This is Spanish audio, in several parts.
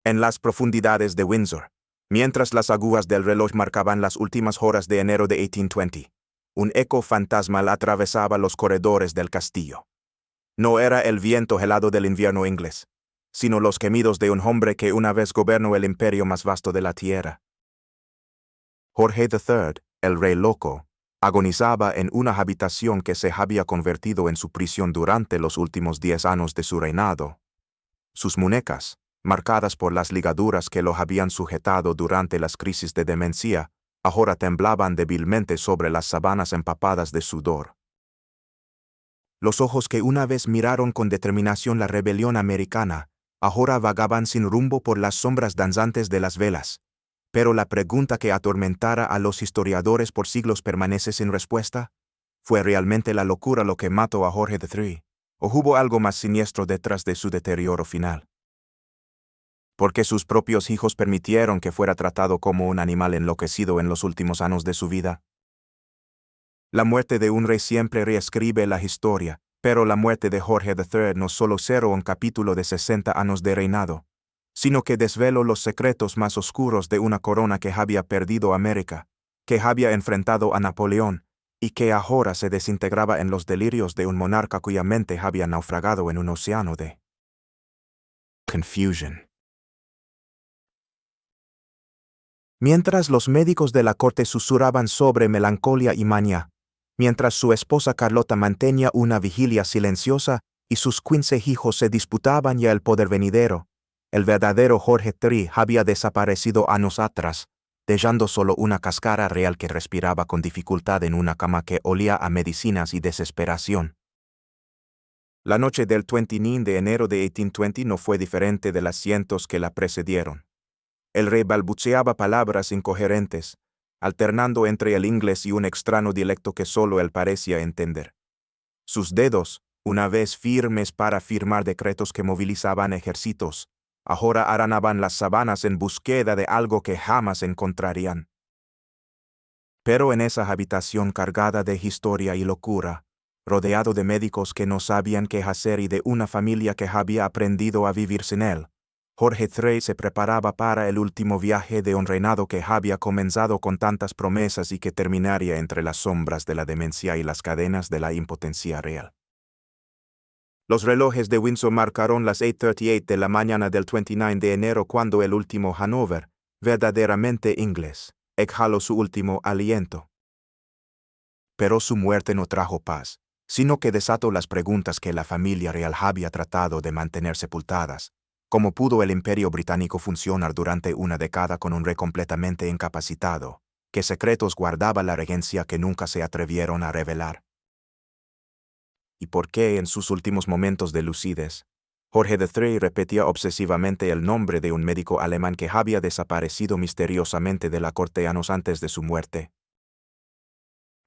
En las profundidades de Windsor, mientras las agujas del reloj marcaban las últimas horas de enero de 1820, un eco fantasmal atravesaba los corredores del castillo. No era el viento helado del invierno inglés, sino los gemidos de un hombre que una vez gobernó el imperio más vasto de la tierra. Jorge III, el rey loco, agonizaba en una habitación que se había convertido en su prisión durante los últimos 10 años de su reinado. Sus muñecas, marcadas por las ligaduras que lo habían sujetado durante las crisis de demencia, ahora temblaban débilmente sobre las sábanas empapadas de sudor. Los ojos que una vez miraron con determinación la rebelión americana, ahora vagaban sin rumbo por las sombras danzantes de las velas. Pero la pregunta que atormentara a los historiadores por siglos permanece sin respuesta. ¿Fue realmente la locura lo que mató a Jorge III? ¿O hubo algo más siniestro detrás de su deterioro final? Porque sus propios hijos permitieron que fuera tratado como un animal enloquecido en los últimos años de su vida. La muerte de un rey siempre reescribe la historia, pero la muerte de Jorge III no solo cerró un capítulo de 60 años de reinado, sino que desveló los secretos más oscuros de una corona que había perdido América, que había enfrentado a Napoleón, y que ahora se desintegraba en los delirios de un monarca cuya mente había naufragado en un océano de confusion. Mientras los médicos de la corte susurraban sobre melancolía y manía, mientras su esposa Carlota mantenía una vigilia silenciosa y sus 15 hijos se disputaban ya el poder venidero, el verdadero Jorge III había desaparecido años atrás, dejando solo una cáscara real que respiraba con dificultad en una cama que olía a medicinas y desesperación. La noche del 29 de enero de 1820 no fue diferente de las cientos que la precedieron. El rey balbuceaba palabras incoherentes, alternando entre el inglés y un extraño dialecto que solo él parecía entender. Sus dedos, una vez firmes para firmar decretos que movilizaban ejércitos, ahora aranaban las sabanas en búsqueda de algo que jamás encontrarían. Pero en esa habitación cargada de historia y locura, rodeado de médicos que no sabían qué hacer y de una familia que había aprendido a vivir sin él, Jorge III se preparaba para el último viaje de un reinado que había comenzado con tantas promesas y que terminaría entre las sombras de la demencia y las cadenas de la impotencia real. Los relojes de Windsor marcaron las 8:38 de la mañana del 29 de enero cuando el último Hanover, verdaderamente inglés, exhaló su último aliento. Pero su muerte no trajo paz, sino que desató las preguntas que la familia real había tratado de mantener sepultadas. ¿Cómo pudo el Imperio Británico funcionar durante una década con un rey completamente incapacitado? ¿Qué secretos guardaba la regencia que nunca se atrevieron a revelar? ¿Y por qué en sus últimos momentos de lucidez, Jorge III repetía obsesivamente el nombre de un médico alemán que había desaparecido misteriosamente de la corte años antes de su muerte?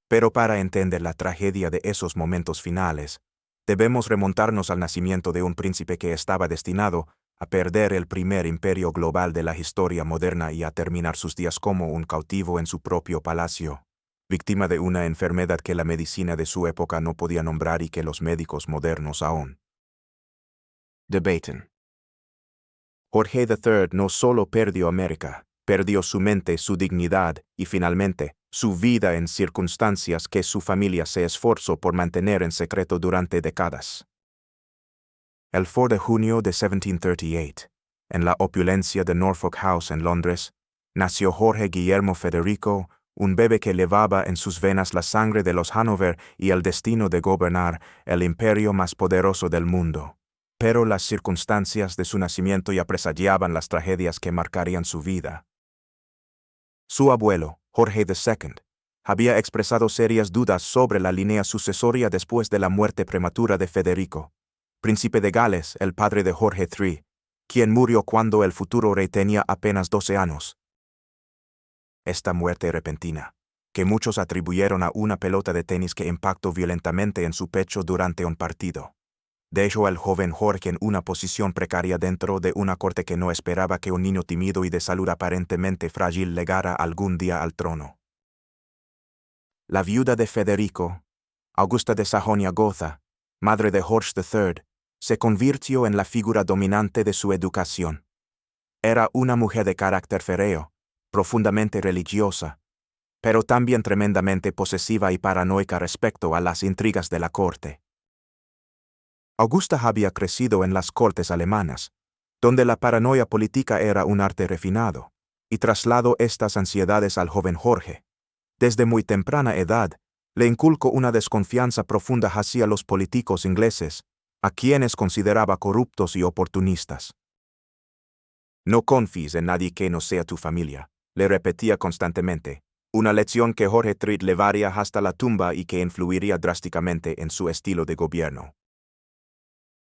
Pero para entender la tragedia de esos momentos finales, debemos remontarnos al nacimiento de un príncipe que estaba destinado a perder el primer imperio global de la historia moderna y a terminar sus días como un cautivo en su propio palacio, víctima de una enfermedad que la medicina de su época no podía nombrar y que los médicos modernos aún debaten. Jorge III no solo perdió América, perdió su mente, su dignidad y finalmente su vida en circunstancias que su familia se esforzó por mantener en secreto durante décadas. El 4 de junio de 1738, en la opulencia de Norfolk House en Londres, nació Jorge Guillermo Federico, un bebé que llevaba en sus venas la sangre de los Hanover y el destino de gobernar el imperio más poderoso del mundo. Pero las circunstancias de su nacimiento ya presagiaban las tragedias que marcarían su vida. Su abuelo, Jorge II, había expresado serias dudas sobre la línea sucesoria después de la muerte prematura de Federico, príncipe de Gales, el padre de Jorge III, quien murió cuando el futuro rey tenía apenas 12 años. Esta muerte repentina, que muchos atribuyeron a una pelota de tenis que impactó violentamente en su pecho durante un partido, dejó al joven Jorge en una posición precaria dentro de una corte que no esperaba que un niño tímido y de salud aparentemente frágil llegara algún día al trono. La viuda de Federico, Augusta de Sajonia-Gotha, madre de Jorge III, se convirtió en la figura dominante de su educación. Era una mujer de carácter férreo, profundamente religiosa, pero también tremendamente posesiva y paranoica respecto a las intrigas de la corte. Augusta había crecido en las cortes alemanas, donde la paranoia política era un arte refinado, y trasladó estas ansiedades al joven Jorge. Desde muy temprana edad, le inculcó una desconfianza profunda hacia los políticos ingleses, a quienes consideraba corruptos y oportunistas. No confíes en nadie que no sea tu familia, le repetía constantemente, una lección que Jorge Treat llevaría hasta la tumba y que influiría drásticamente en su estilo de gobierno.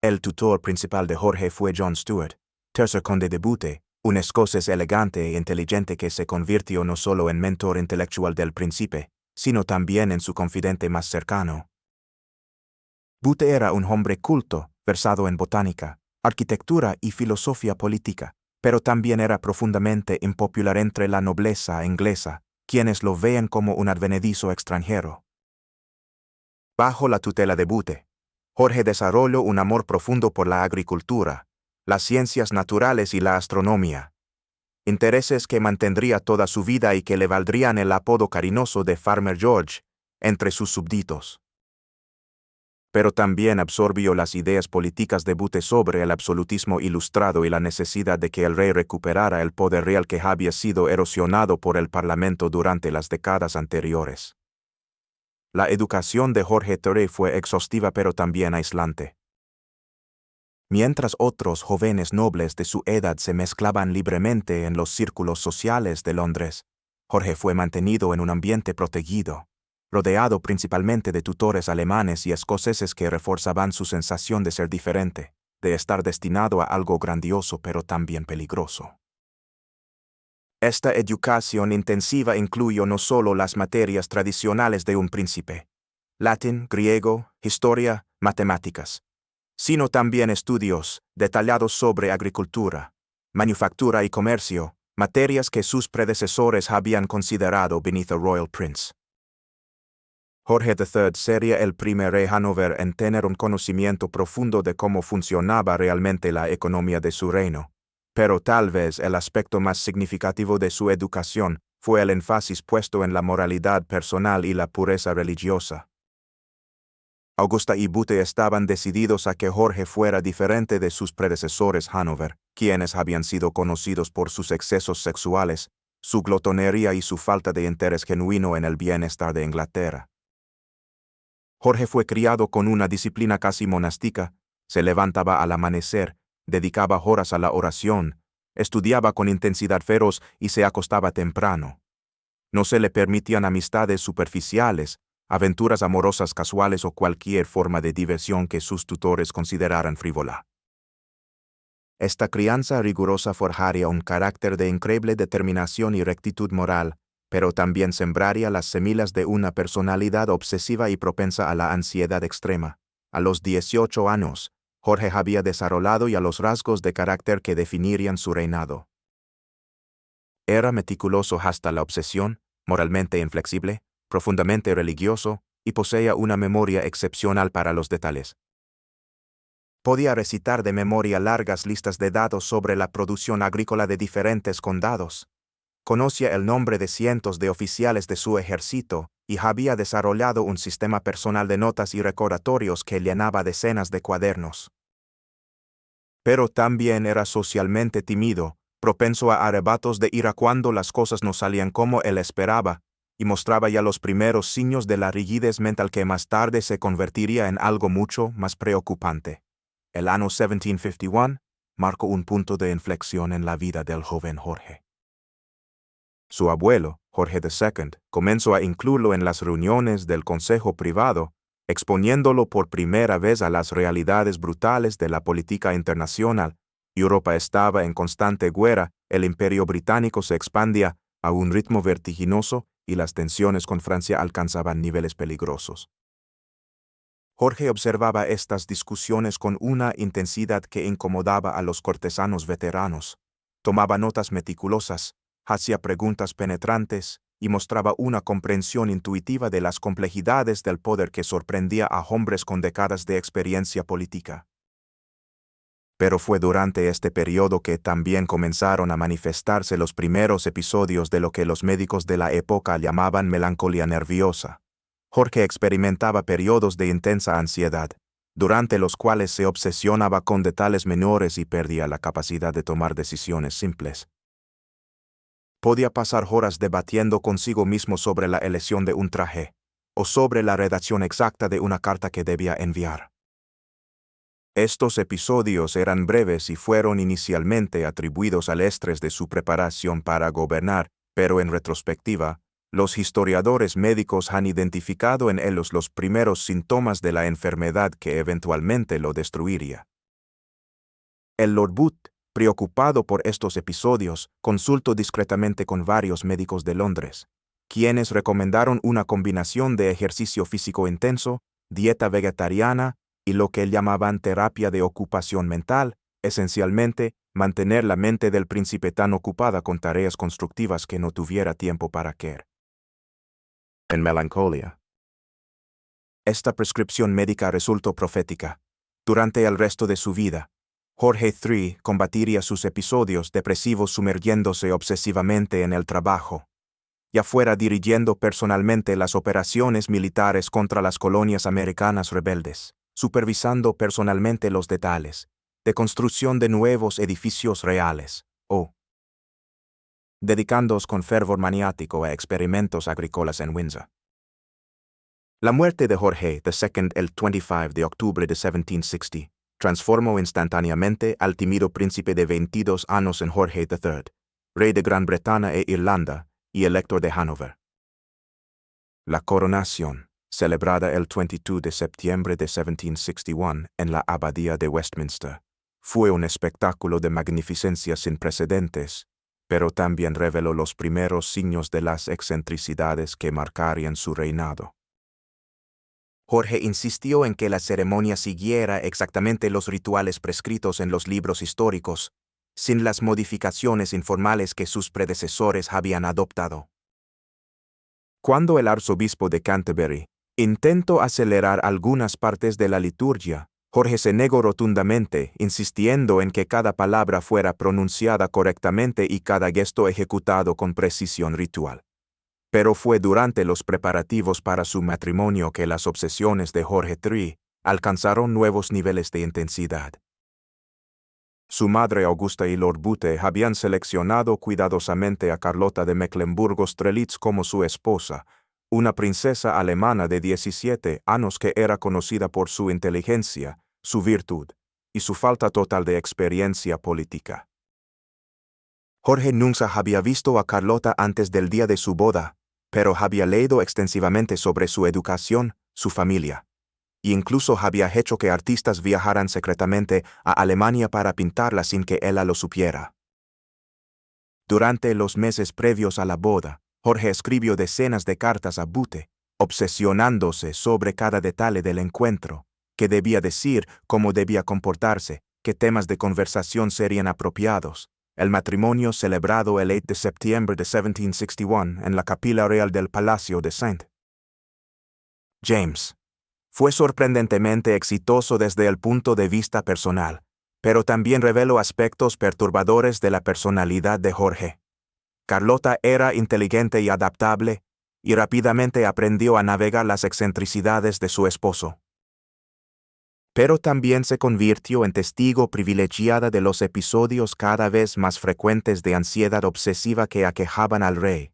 El tutor principal de Jorge fue John Stuart, tercer conde de Bute, un escocés elegante e inteligente que se convirtió no solo en mentor intelectual del príncipe, sino también en su confidente más cercano. Bute era un hombre culto, versado en botánica, arquitectura y filosofía política, pero también era profundamente impopular entre la nobleza inglesa, quienes lo veían como un advenedizo extranjero. Bajo la tutela de Bute, Jorge desarrolló un amor profundo por la agricultura, las ciencias naturales y la astronomía, intereses que mantendría toda su vida y que le valdrían el apodo cariñoso de Farmer George entre sus súbditos. Pero también absorbió las ideas políticas de Bute sobre el absolutismo ilustrado y la necesidad de que el rey recuperara el poder real que había sido erosionado por el Parlamento durante las décadas anteriores. La educación de Jorge Teré fue exhaustiva pero también aislante. Mientras otros jóvenes nobles de su edad se mezclaban libremente en los círculos sociales de Londres, Jorge fue mantenido en un ambiente protegido, rodeado principalmente de tutores alemanes y escoceses que reforzaban su sensación de ser diferente, de estar destinado a algo grandioso pero también peligroso. Esta educación intensiva incluyó no solo las materias tradicionales de un príncipe, latín, griego, historia, matemáticas, sino también estudios detallados sobre agricultura, manufactura y comercio, materias que sus predecesores habían considerado beneath a royal prince. Jorge III sería el primer rey Hanover en tener un conocimiento profundo de cómo funcionaba realmente la economía de su reino, pero tal vez el aspecto más significativo de su educación fue el énfasis puesto en la moralidad personal y la pureza religiosa. Augusta y Bute estaban decididos a que Jorge fuera diferente de sus predecesores Hanover, quienes habían sido conocidos por sus excesos sexuales, su glotonería y su falta de interés genuino en el bienestar de Inglaterra. Jorge fue criado con una disciplina casi monástica, se levantaba al amanecer, dedicaba horas a la oración, estudiaba con intensidad feroz y se acostaba temprano. No se le permitían amistades superficiales, aventuras amorosas casuales o cualquier forma de diversión que sus tutores consideraran frívola. Esta crianza rigurosa forjaría un carácter de increíble determinación y rectitud moral, pero también sembraría las semillas de una personalidad obsesiva y propensa a la ansiedad extrema. A los 18 años, Jorge había desarrollado ya los rasgos de carácter que definirían su reinado. Era meticuloso hasta la obsesión, moralmente inflexible, profundamente religioso, y poseía una memoria excepcional para los detalles. Podía recitar de memoria largas listas de datos sobre la producción agrícola de diferentes condados. Conocía el nombre de cientos de oficiales de su ejército y había desarrollado un sistema personal de notas y recordatorios que llenaba decenas de cuadernos. Pero también era socialmente tímido, propenso a arrebatos de ira cuando las cosas no salían como él esperaba, y mostraba ya los primeros signos de la rigidez mental que más tarde se convertiría en algo mucho más preocupante. El año 1751 marcó un punto de inflexión en la vida del joven Jorge. Su abuelo, Jorge II, comenzó a incluirlo en las reuniones del Consejo Privado, exponiéndolo por primera vez a las realidades brutales de la política internacional. Europa estaba en constante guerra, el Imperio Británico se expandía a un ritmo vertiginoso y las tensiones con Francia alcanzaban niveles peligrosos. Jorge observaba estas discusiones con una intensidad que incomodaba a los cortesanos veteranos. Tomaba notas meticulosas, hacía preguntas penetrantes y mostraba una comprensión intuitiva de las complejidades del poder que sorprendía a hombres con décadas de experiencia política. Pero fue durante este periodo que también comenzaron a manifestarse los primeros episodios de lo que los médicos de la época llamaban melancolía nerviosa. Jorge experimentaba periodos de intensa ansiedad, durante los cuales se obsesionaba con detalles menores y perdía la capacidad de tomar decisiones simples. Podía pasar horas debatiendo consigo mismo sobre la elección de un traje, o sobre la redacción exacta de una carta que debía enviar. Estos episodios eran breves y fueron inicialmente atribuidos al estrés de su preparación para gobernar, pero en retrospectiva, los historiadores médicos han identificado en ellos los primeros síntomas de la enfermedad que eventualmente lo destruiría. El Lord Booth, preocupado por estos episodios, consultó discretamente con varios médicos de Londres, quienes recomendaron una combinación de ejercicio físico intenso, dieta vegetariana y lo que llamaban terapia de ocupación mental, esencialmente, mantener la mente del príncipe tan ocupada con tareas constructivas que no tuviera tiempo para querer. En melancolía. Esta prescripción médica resultó profética. Durante el resto de su vida, Jorge III combatiría sus episodios depresivos sumergiéndose obsesivamente en el trabajo, ya fuera dirigiendo personalmente las operaciones militares contra las colonias americanas rebeldes, supervisando personalmente los detalles de construcción de nuevos edificios reales, o dedicándose con fervor maniático a experimentos agrícolas en Windsor. La muerte de Jorge II el 25 de octubre de 1760 transformó instantáneamente al tímido príncipe de 22 años en Jorge III, rey de Gran Bretaña e Irlanda y elector de Hanover. La coronación, celebrada el 22 de septiembre de 1761 en la Abadía de Westminster, fue un espectáculo de magnificencia sin precedentes, pero también reveló los primeros signos de las excentricidades que marcarían su reinado. Jorge insistió en que la ceremonia siguiera exactamente los rituales prescritos en los libros históricos, sin las modificaciones informales que sus predecesores habían adoptado. Cuando el arzobispo de Canterbury intentó acelerar algunas partes de la liturgia, Jorge se negó rotundamente, insistiendo en que cada palabra fuera pronunciada correctamente y cada gesto ejecutado con precisión ritual. Pero fue durante los preparativos para su matrimonio que las obsesiones de Jorge III alcanzaron nuevos niveles de intensidad. Su madre Augusta y Lord Booth habían seleccionado cuidadosamente a Carlota de Mecklemburgo-Strelitz como su esposa, una princesa alemana de 17 años que era conocida por su inteligencia, su virtud y su falta total de experiencia política. Jorge nunca había visto a Carlota antes del día de su boda, pero había leído extensivamente sobre su educación, su familia, e incluso había hecho que artistas viajaran secretamente a Alemania para pintarla sin que ella lo supiera. Durante los meses previos a la boda, Jorge escribió decenas de cartas a Booth, obsesionándose sobre cada detalle del encuentro, qué debía decir, cómo debía comportarse, qué temas de conversación serían apropiados. El matrimonio celebrado el 8 de septiembre de 1761 en la capilla real del Palacio de St. James fue sorprendentemente exitoso desde el punto de vista personal, pero también reveló aspectos perturbadores de la personalidad de Jorge. Carlota era inteligente y adaptable, y rápidamente aprendió a navegar las excentricidades de su esposo. Pero también se convirtió en testigo privilegiada de los episodios cada vez más frecuentes de ansiedad obsesiva que aquejaban al rey.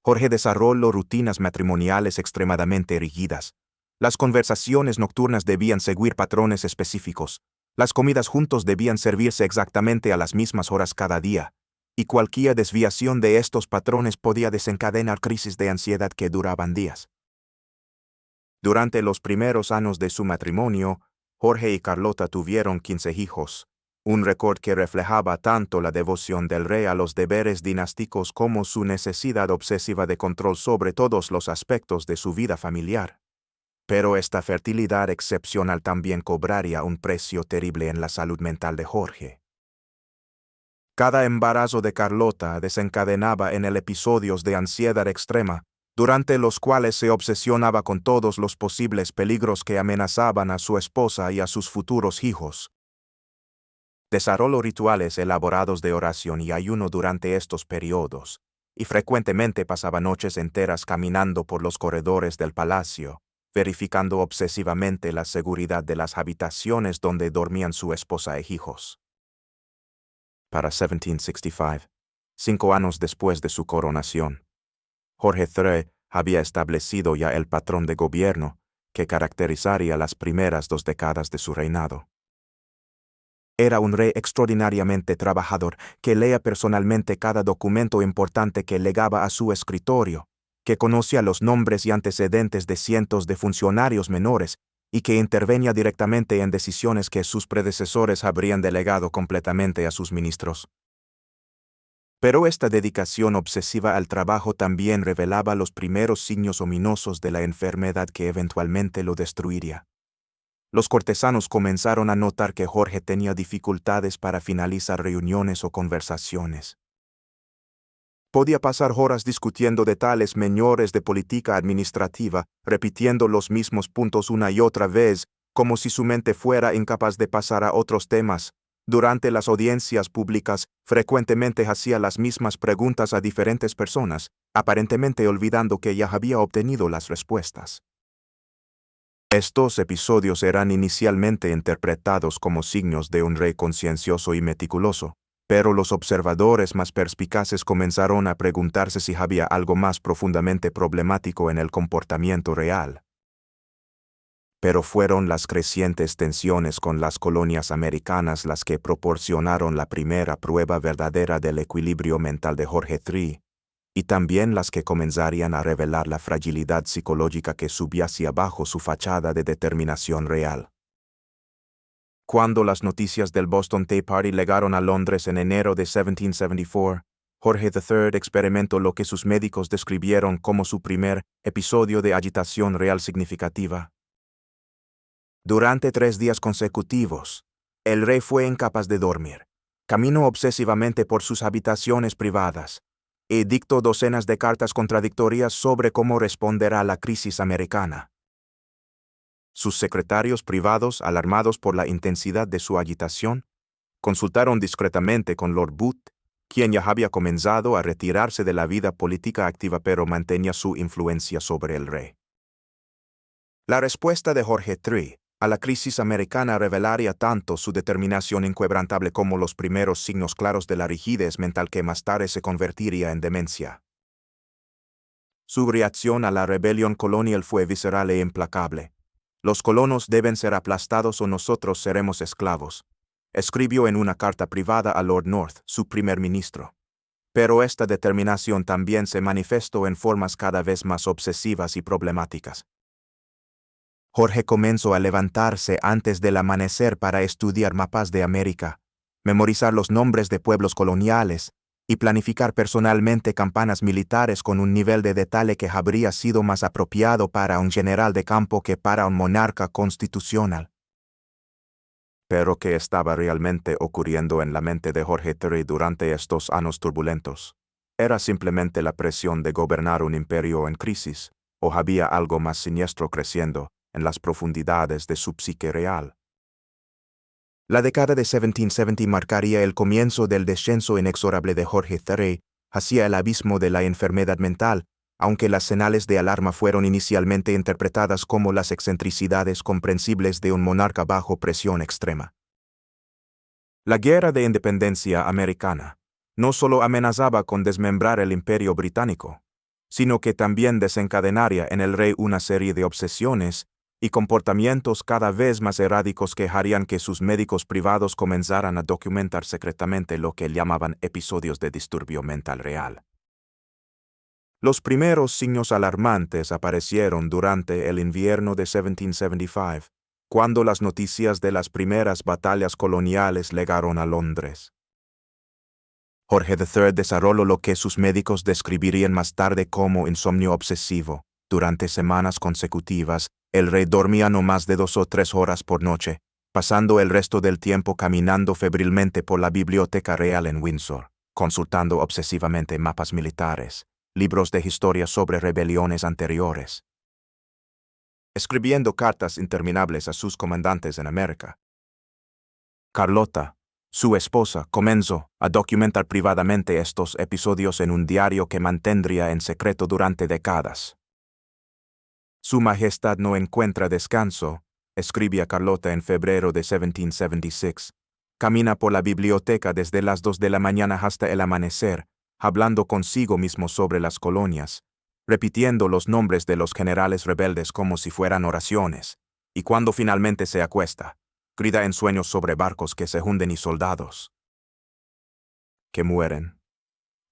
Jorge desarrolló rutinas matrimoniales extremadamente rígidas. Las conversaciones nocturnas debían seguir patrones específicos, las comidas juntos debían servirse exactamente a las mismas horas cada día, y cualquier desviación de estos patrones podía desencadenar crisis de ansiedad que duraban días. Durante los primeros años de su matrimonio, Jorge y Carlota tuvieron 15 hijos, un récord que reflejaba tanto la devoción del rey a los deberes dinásticos como su necesidad obsesiva de control sobre todos los aspectos de su vida familiar. Pero esta fertilidad excepcional también cobraría un precio terrible en la salud mental de Jorge. Cada embarazo de Carlota desencadenaba en él episodios de ansiedad extrema, durante los cuales se obsesionaba con todos los posibles peligros que amenazaban a su esposa y a sus futuros hijos. Desarrolló rituales elaborados de oración y ayuno durante estos periodos, y frecuentemente pasaba noches enteras caminando por los corredores del palacio, verificando obsesivamente la seguridad de las habitaciones donde dormían su esposa e hijos. Para 1765, 5 años después de su coronación, Jorge III había establecido ya el patrón de gobierno que caracterizaría las primeras 2 décadas de su reinado. Era un rey extraordinariamente trabajador, que leía personalmente cada documento importante que legaba a su escritorio, que conocía los nombres y antecedentes de cientos de funcionarios menores y que intervenía directamente en decisiones que sus predecesores habrían delegado completamente a sus ministros. Pero esta dedicación obsesiva al trabajo también revelaba los primeros signos ominosos de la enfermedad que eventualmente lo destruiría. Los cortesanos comenzaron a notar que Jorge tenía dificultades para finalizar reuniones o conversaciones. Podía pasar horas discutiendo detalles menores de política administrativa, repitiendo los mismos puntos una y otra vez, como si su mente fuera incapaz de pasar a otros temas. Durante las audiencias públicas, frecuentemente hacía las mismas preguntas a diferentes personas, aparentemente olvidando que ya había obtenido las respuestas. Estos episodios eran inicialmente interpretados como signos de un rey conciencioso y meticuloso, pero los observadores más perspicaces comenzaron a preguntarse si había algo más profundamente problemático en el comportamiento real. Pero fueron las crecientes tensiones con las colonias americanas las que proporcionaron la primera prueba verdadera del equilibrio mental de Jorge III, y también las que comenzarían a revelar la fragilidad psicológica que subyacía bajo su fachada de determinación real. Cuando las noticias del Boston Tea Party llegaron a Londres en enero de 1774, Jorge III experimentó lo que sus médicos describieron como su primer episodio de agitación real significativa. Durante 3 días consecutivos, el rey fue incapaz de dormir, caminó obsesivamente por sus habitaciones privadas, y dictó docenas de cartas contradictorias sobre cómo responder a la crisis americana. Sus secretarios privados, alarmados por la intensidad de su agitación, consultaron discretamente con Lord Booth, quien ya había comenzado a retirarse de la vida política activa pero mantenía su influencia sobre el rey. La respuesta de Jorge III a la crisis americana revelaría tanto su determinación inquebrantable como los primeros signos claros de la rigidez mental que más tarde se convertiría en demencia. Su reacción a la rebelión colonial fue visceral e implacable. Los colonos deben ser aplastados o nosotros seremos esclavos, escribió en una carta privada a Lord North, su primer ministro. Pero esta determinación también se manifestó en formas cada vez más obsesivas y problemáticas. Jorge comenzó a levantarse antes del amanecer para estudiar mapas de América, memorizar los nombres de pueblos coloniales y planificar personalmente campañas militares con un nivel de detalle que habría sido más apropiado para un general de campo que para un monarca constitucional. Pero ¿qué estaba realmente ocurriendo en la mente de Jorge III durante estos años turbulentos? ¿Era simplemente la presión de gobernar un imperio en crisis, o había algo más siniestro creciendo en las profundidades de su psique real? La década de 1770 marcaría el comienzo del descenso inexorable de Jorge III hacia el abismo de la enfermedad mental, aunque las señales de alarma fueron inicialmente interpretadas como las excentricidades comprensibles de un monarca bajo presión extrema. La Guerra de Independencia americana no solo amenazaba con desmembrar el imperio británico, sino que también desencadenaría en el rey una serie de obsesiones y comportamientos cada vez más erráticos que harían que sus médicos privados comenzaran a documentar secretamente lo que llamaban episodios de disturbio mental real. Los primeros signos alarmantes aparecieron durante el invierno de 1775, cuando las noticias de las primeras batallas coloniales llegaron a Londres. Jorge III desarrolló lo que sus médicos describirían más tarde como insomnio obsesivo. Durante semanas consecutivas, el rey dormía no más de 2 o 3 horas por noche, pasando el resto del tiempo caminando febrilmente por la Biblioteca Real en Windsor, consultando obsesivamente mapas militares, libros de historia sobre rebeliones anteriores, escribiendo cartas interminables a sus comandantes en América. Carlota, Su esposa comenzó a documentar privadamente estos episodios en un diario que mantendría en secreto durante décadas. Su Majestad no encuentra descanso, escribía Carlota en febrero de 1776. Camina por la biblioteca desde las 2 de la mañana hasta el amanecer, hablando consigo mismo sobre las colonias, repitiendo los nombres de los generales rebeldes como si fueran oraciones, y cuando finalmente se acuesta, grita en sueños sobre barcos que se hunden y soldados que mueren.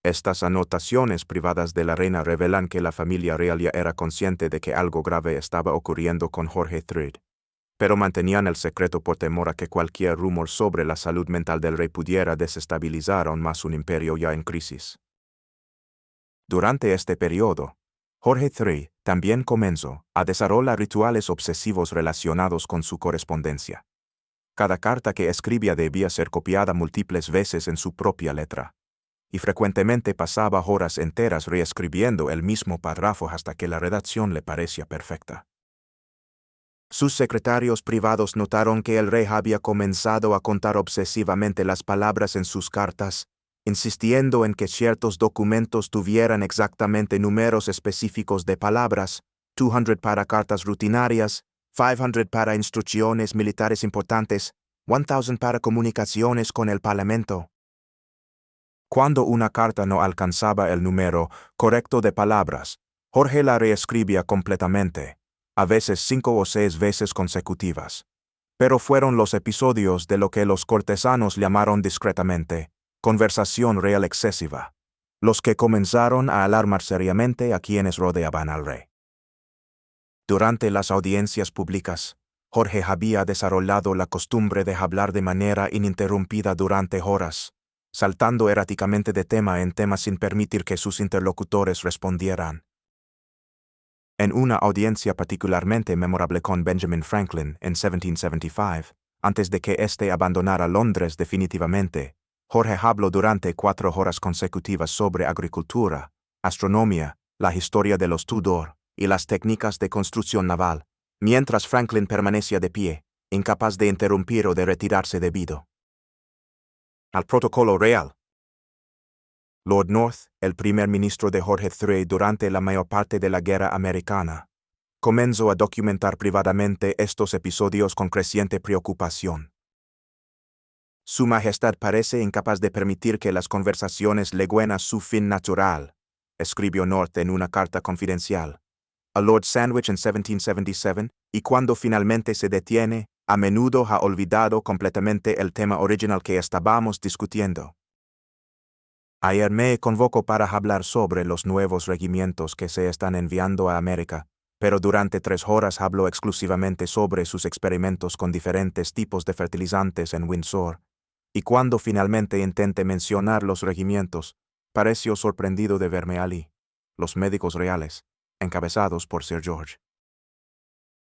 Estas anotaciones privadas de la reina revelan que la familia real ya era consciente de que algo grave estaba ocurriendo con Jorge III, pero mantenían el secreto por temor a que cualquier rumor sobre la salud mental del rey pudiera desestabilizar aún más un imperio ya en crisis. Durante este periodo, Jorge III también comenzó a desarrollar rituales obsesivos relacionados con su correspondencia. Cada carta que escribía debía ser copiada múltiples veces en su propia letra, y frecuentemente pasaba horas enteras reescribiendo el mismo párrafo hasta que la redacción le parecía perfecta. Sus secretarios privados notaron que el rey había comenzado a contar obsesivamente las palabras en sus cartas, insistiendo en que ciertos documentos tuvieran exactamente números específicos de palabras, 200 para cartas rutinarias, 500 para instrucciones militares importantes, 1000 para comunicaciones con el Parlamento. Cuando una carta no alcanzaba el número correcto de palabras, Jorge la reescribía completamente, a veces 5 o 6 veces consecutivas. Pero fueron los episodios de lo que los cortesanos llamaron discretamente conversación real excesiva, los que comenzaron a alarmar seriamente a quienes rodeaban al rey. Durante las audiencias públicas, Jorge había desarrollado la costumbre de hablar de manera ininterrumpida durante horas, saltando erráticamente de tema en tema sin permitir que sus interlocutores respondieran. En una audiencia particularmente memorable con Benjamin Franklin en 1775, antes de que éste abandonara Londres definitivamente, Jorge habló durante 4 horas consecutivas sobre agricultura, astronomía, la historia de los Tudor y las técnicas de construcción naval, mientras Franklin permanecía de pie, incapaz de interrumpir o de retirarse debido al protocolo real. Lord North, el primer ministro de Jorge III durante la mayor parte de la guerra americana, comenzó a documentar privadamente estos episodios con creciente preocupación. Su Majestad parece incapaz de permitir que las conversaciones lleguen a su fin natural, escribió North en una carta confidencial a Lord Sandwich en 1777, y cuando finalmente se detiene, a menudo ha olvidado completamente el tema original que estábamos discutiendo. Ayer me convocó para hablar sobre los nuevos regimientos que se están enviando a América, pero durante 3 horas habló exclusivamente sobre sus experimentos con diferentes tipos de fertilizantes en Windsor, y cuando finalmente intenté mencionar los regimientos, pareció sorprendido de verme allí, los médicos reales, encabezados por Sir George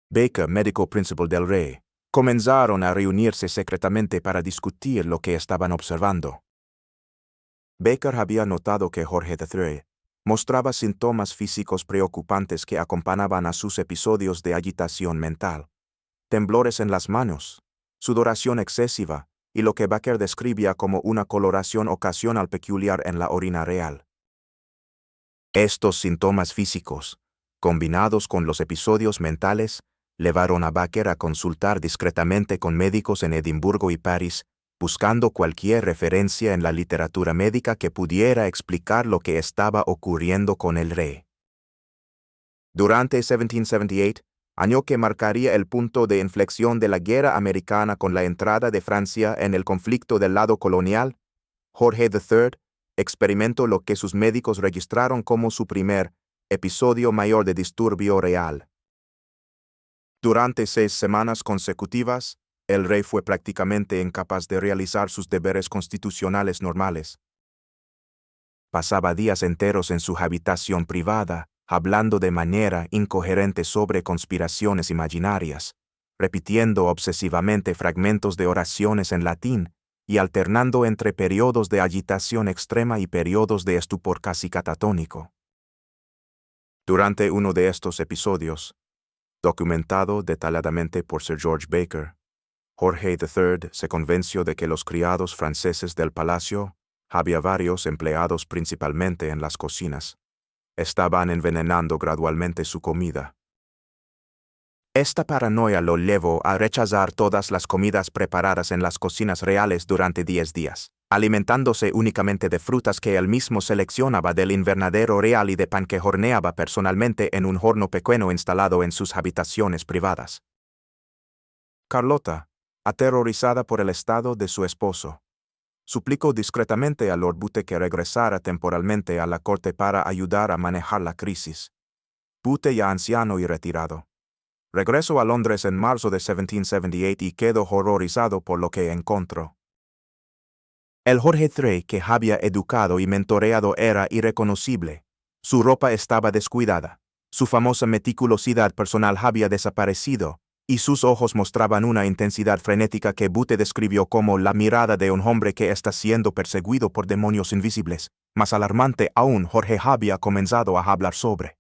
Baker, médico principal del rey, comenzaron a reunirse secretamente para discutir lo que estaban observando. Baker había notado que Jorge III mostraba síntomas físicos preocupantes que acompañaban a sus episodios de agitación mental, temblores en las manos, sudoración excesiva y lo que Baker describía como una coloración ocasional peculiar en la orina real. Estos síntomas físicos, combinados con los episodios mentales, llevaron a Baker a consultar discretamente con médicos en Edimburgo y París, buscando cualquier referencia en la literatura médica que pudiera explicar lo que estaba ocurriendo con el rey. Durante 1778, año que marcaría el punto de inflexión de la guerra americana con la entrada de Francia en el conflicto del lado colonial, Jorge III experimentó lo que sus médicos registraron como su primer episodio mayor de disturbio real. Durante 6 semanas consecutivas, el rey fue prácticamente incapaz de realizar sus deberes constitucionales normales. Pasaba días enteros en su habitación privada, hablando de manera incoherente sobre conspiraciones imaginarias, repitiendo obsesivamente fragmentos de oraciones en latín y alternando entre periodos de agitación extrema y periodos de estupor casi catatónico. Durante uno de estos episodios, documentado detalladamente por Sir George Baker, Jorge III se convenció de que los criados franceses del palacio, había varios empleados principalmente en las cocinas, estaban envenenando gradualmente su comida. Esta paranoia lo llevó a rechazar todas las comidas preparadas en las cocinas reales durante 10 días, alimentándose únicamente de frutas que él mismo seleccionaba del invernadero real y de pan que horneaba personalmente en un horno pequeño instalado en sus habitaciones privadas. Carlota, aterrorizada por el estado de su esposo, suplicó discretamente a Lord Bute que regresara temporalmente a la corte para ayudar a manejar la crisis. Bute, ya anciano y retirado, regresó a Londres en marzo de 1778 y quedó horrorizado por lo que encontró. El Jorge III que había educado y mentoreado era irreconocible. Su ropa estaba descuidada, su famosa meticulosidad personal había desaparecido, y sus ojos mostraban una intensidad frenética que Bute describió como la mirada de un hombre que está siendo perseguido por demonios invisibles. Más alarmante aún, Jorge había comenzado a hablar sobre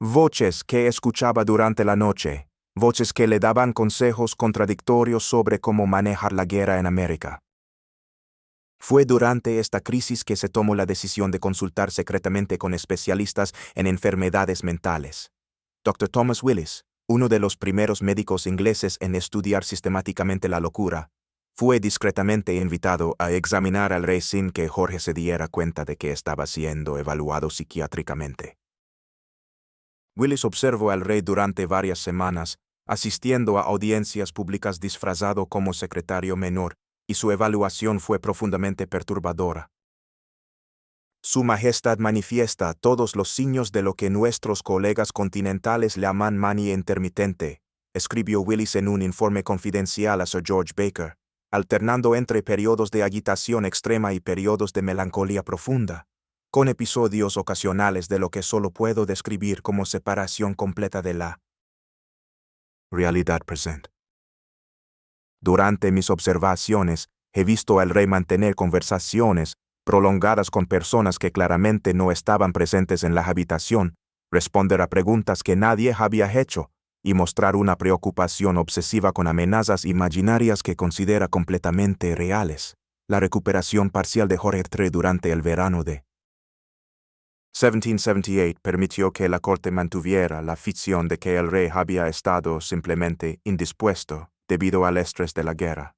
voces que escuchaba durante la noche, voces que le daban consejos contradictorios sobre cómo manejar la guerra en América. Fue durante esta crisis que se tomó la decisión de consultar secretamente con especialistas en enfermedades mentales. Dr. Thomas Willis, uno de los primeros médicos ingleses en estudiar sistemáticamente la locura, fue discretamente invitado a examinar al rey sin que Jorge se diera cuenta de que estaba siendo evaluado psiquiátricamente. Willis observó al rey durante varias semanas, asistiendo a audiencias públicas disfrazado como secretario menor, y su evaluación fue profundamente perturbadora. Su Majestad manifiesta todos los signos de lo que nuestros colegas continentales llaman mania intermitente, escribió Willis en un informe confidencial a Sir George Baker, alternando entre periodos de agitación extrema y periodos de melancolía profunda, con episodios ocasionales de lo que solo puedo describir como separación completa de la realidad presente. Durante mis observaciones, he visto al rey mantener conversaciones prolongadas con personas que claramente no estaban presentes en la habitación, responder a preguntas que nadie había hecho, y mostrar una preocupación obsesiva con amenazas imaginarias que considera completamente reales. La recuperación parcial de Jorge III durante el verano de 1778 permitió que la corte mantuviera la ficción de que el rey había estado simplemente indispuesto debido al estrés de la guerra.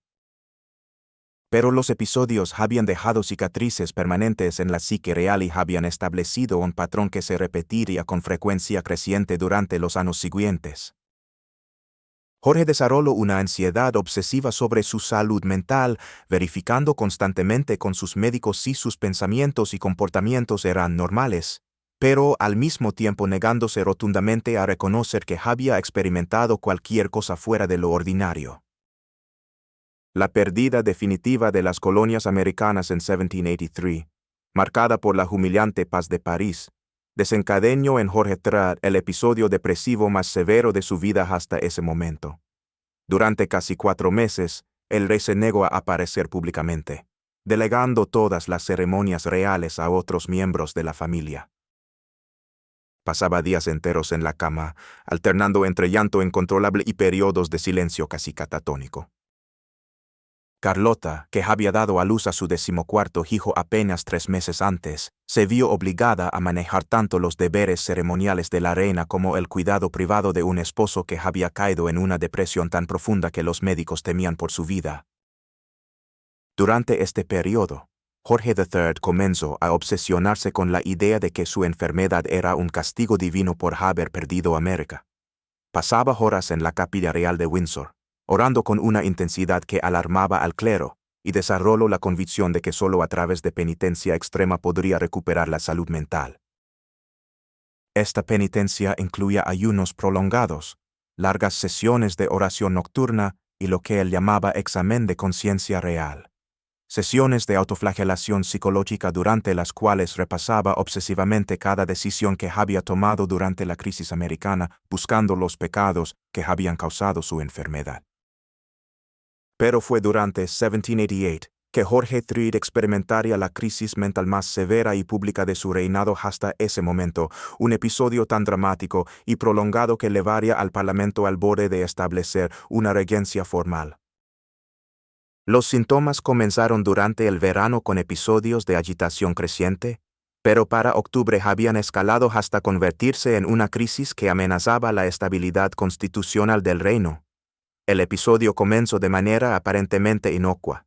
Pero los episodios habían dejado cicatrices permanentes en la psique real y habían establecido un patrón que se repetiría con frecuencia creciente durante los años siguientes. Jorge desarrolló una ansiedad obsesiva sobre su salud mental, verificando constantemente con sus médicos si sus pensamientos y comportamientos eran normales, pero al mismo tiempo negándose rotundamente a reconocer que había experimentado cualquier cosa fuera de lo ordinario. La pérdida definitiva de las colonias americanas en 1783, marcada por la humillante paz de París, desencadenó en Jorge III el episodio depresivo más severo de su vida hasta ese momento. Durante casi 4 meses, el rey se negó a aparecer públicamente, delegando todas las ceremonias reales a otros miembros de la familia. Pasaba días enteros en la cama, alternando entre llanto incontrolable y periodos de silencio casi catatónico. Carlota, que había dado a luz a su 14º hijo apenas 3 meses antes, se vio obligada a manejar tanto los deberes ceremoniales de la reina como el cuidado privado de un esposo que había caído en una depresión tan profunda que los médicos temían por su vida. Durante este periodo, Jorge III comenzó a obsesionarse con la idea de que su enfermedad era un castigo divino por haber perdido América. Pasaba horas en la capilla real de Windsor, orando con una intensidad que alarmaba al clero, y desarrolló la convicción de que solo a través de penitencia extrema podría recuperar la salud mental. Esta penitencia incluía ayunos prolongados, largas sesiones de oración nocturna y lo que él llamaba examen de conciencia real. Sesiones de autoflagelación psicológica durante las cuales repasaba obsesivamente cada decisión que había tomado durante la crisis americana, buscando los pecados que habían causado su enfermedad. Pero fue durante 1788 que Jorge III experimentaría la crisis mental más severa y pública de su reinado hasta ese momento, un episodio tan dramático y prolongado que llevaría al Parlamento al borde de establecer una regencia formal. Los síntomas comenzaron durante el verano con episodios de agitación creciente, pero para octubre habían escalado hasta convertirse en una crisis que amenazaba la estabilidad constitucional del reino. El episodio comenzó de manera aparentemente inocua.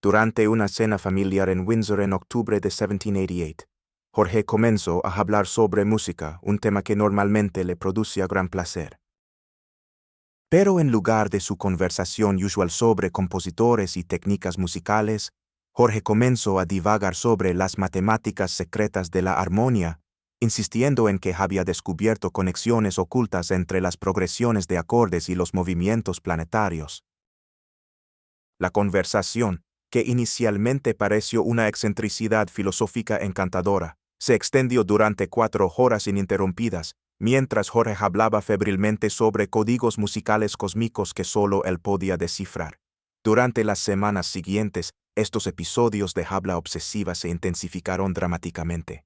Durante una cena familiar en Windsor en octubre de 1788, Jorge comenzó a hablar sobre música, un tema que normalmente le producía gran placer. Pero en lugar de su conversación usual sobre compositores y técnicas musicales, Jorge comenzó a divagar sobre las matemáticas secretas de la armonía, insistiendo en que había descubierto conexiones ocultas entre las progresiones de acordes y los movimientos planetarios. La conversación, que inicialmente pareció una excentricidad filosófica encantadora, se extendió durante 4 horas ininterrumpidas, mientras Jorge hablaba febrilmente sobre códigos musicales cósmicos que solo él podía descifrar. Durante las semanas siguientes, estos episodios de habla obsesiva se intensificaron dramáticamente.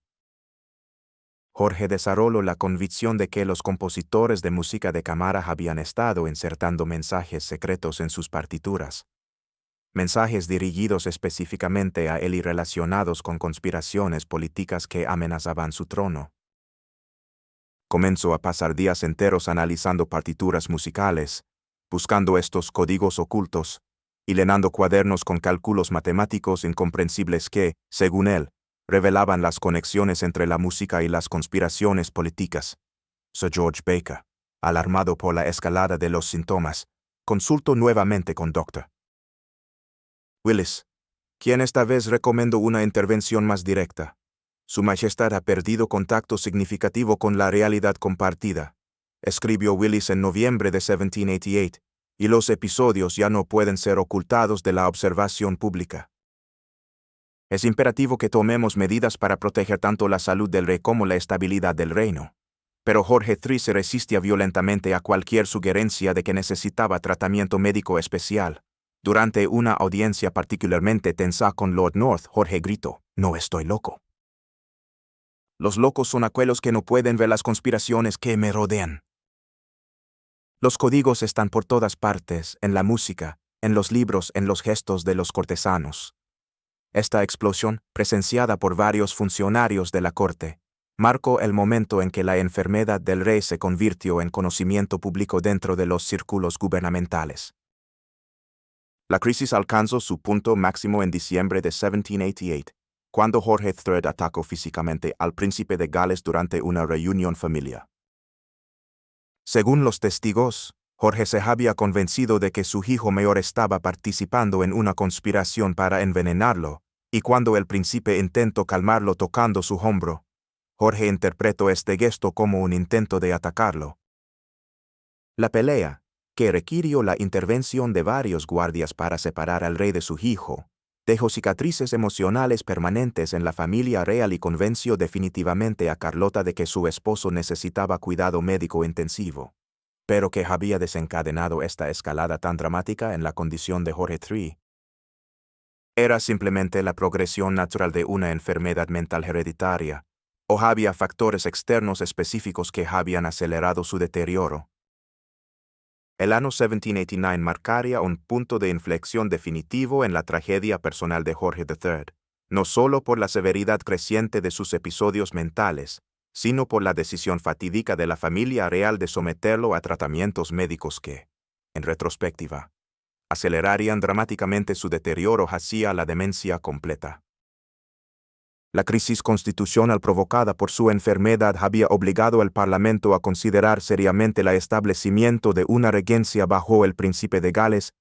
Jorge desarrolló la convicción de que los compositores de música de cámara habían estado insertando mensajes secretos en sus partituras. Mensajes dirigidos específicamente a él y relacionados con conspiraciones políticas que amenazaban su trono. Comenzó a pasar días enteros analizando partituras musicales, buscando estos códigos ocultos, y llenando cuadernos con cálculos matemáticos incomprensibles que, según él, revelaban las conexiones entre la música y las conspiraciones políticas. Sir George Baker, alarmado por la escalada de los síntomas, consultó nuevamente con Dr. Willis, quien esta vez recomendó una intervención más directa. Su Majestad ha perdido contacto significativo con la realidad compartida, escribió Willis en noviembre de 1788, y los episodios ya no pueden ser ocultados de la observación pública. Es imperativo que tomemos medidas para proteger tanto la salud del rey como la estabilidad del reino. Pero Jorge III se resistía violentamente a cualquier sugerencia de que necesitaba tratamiento médico especial. Durante una audiencia particularmente tensa con Lord North, Jorge gritó: «No estoy loco. Los locos son aquellos que no pueden ver las conspiraciones que me rodean. Los códigos están por todas partes, en la música, en los libros, en los gestos de los cortesanos». Esta explosión, presenciada por varios funcionarios de la corte, marcó el momento en que la enfermedad del rey se convirtió en conocimiento público dentro de los círculos gubernamentales. La crisis alcanzó su punto máximo en diciembre de 1788, cuando Jorge III atacó físicamente al príncipe de Gales durante una reunión familiar. Según los testigos, Jorge se había convencido de que su hijo mayor estaba participando en una conspiración para envenenarlo, y cuando el príncipe intentó calmarlo tocando su hombro, Jorge interpretó este gesto como un intento de atacarlo. La pelea, que requirió la intervención de varios guardias para separar al rey de su hijo, dejó cicatrices emocionales permanentes en la familia real y convenció definitivamente a Carlota de que su esposo necesitaba cuidado médico intensivo. Pero ¿qué había desencadenado esta escalada tan dramática en la condición de Jorge III? ¿Era simplemente la progresión natural de una enfermedad mental hereditaria, o había factores externos específicos que habían acelerado su deterioro? El año 1789 marcaría un punto de inflexión definitivo en la tragedia personal de Jorge III, no solo por la severidad creciente de sus episodios mentales, sino por la decisión fatídica de la familia real de someterlo a tratamientos médicos que, en retrospectiva, acelerarían dramáticamente su deterioro hacia la demencia completa. La crisis constitucional provocada por su enfermedad había obligado al Parlamento a considerar seriamente el establecimiento de una regencia bajo el príncipe de Gales,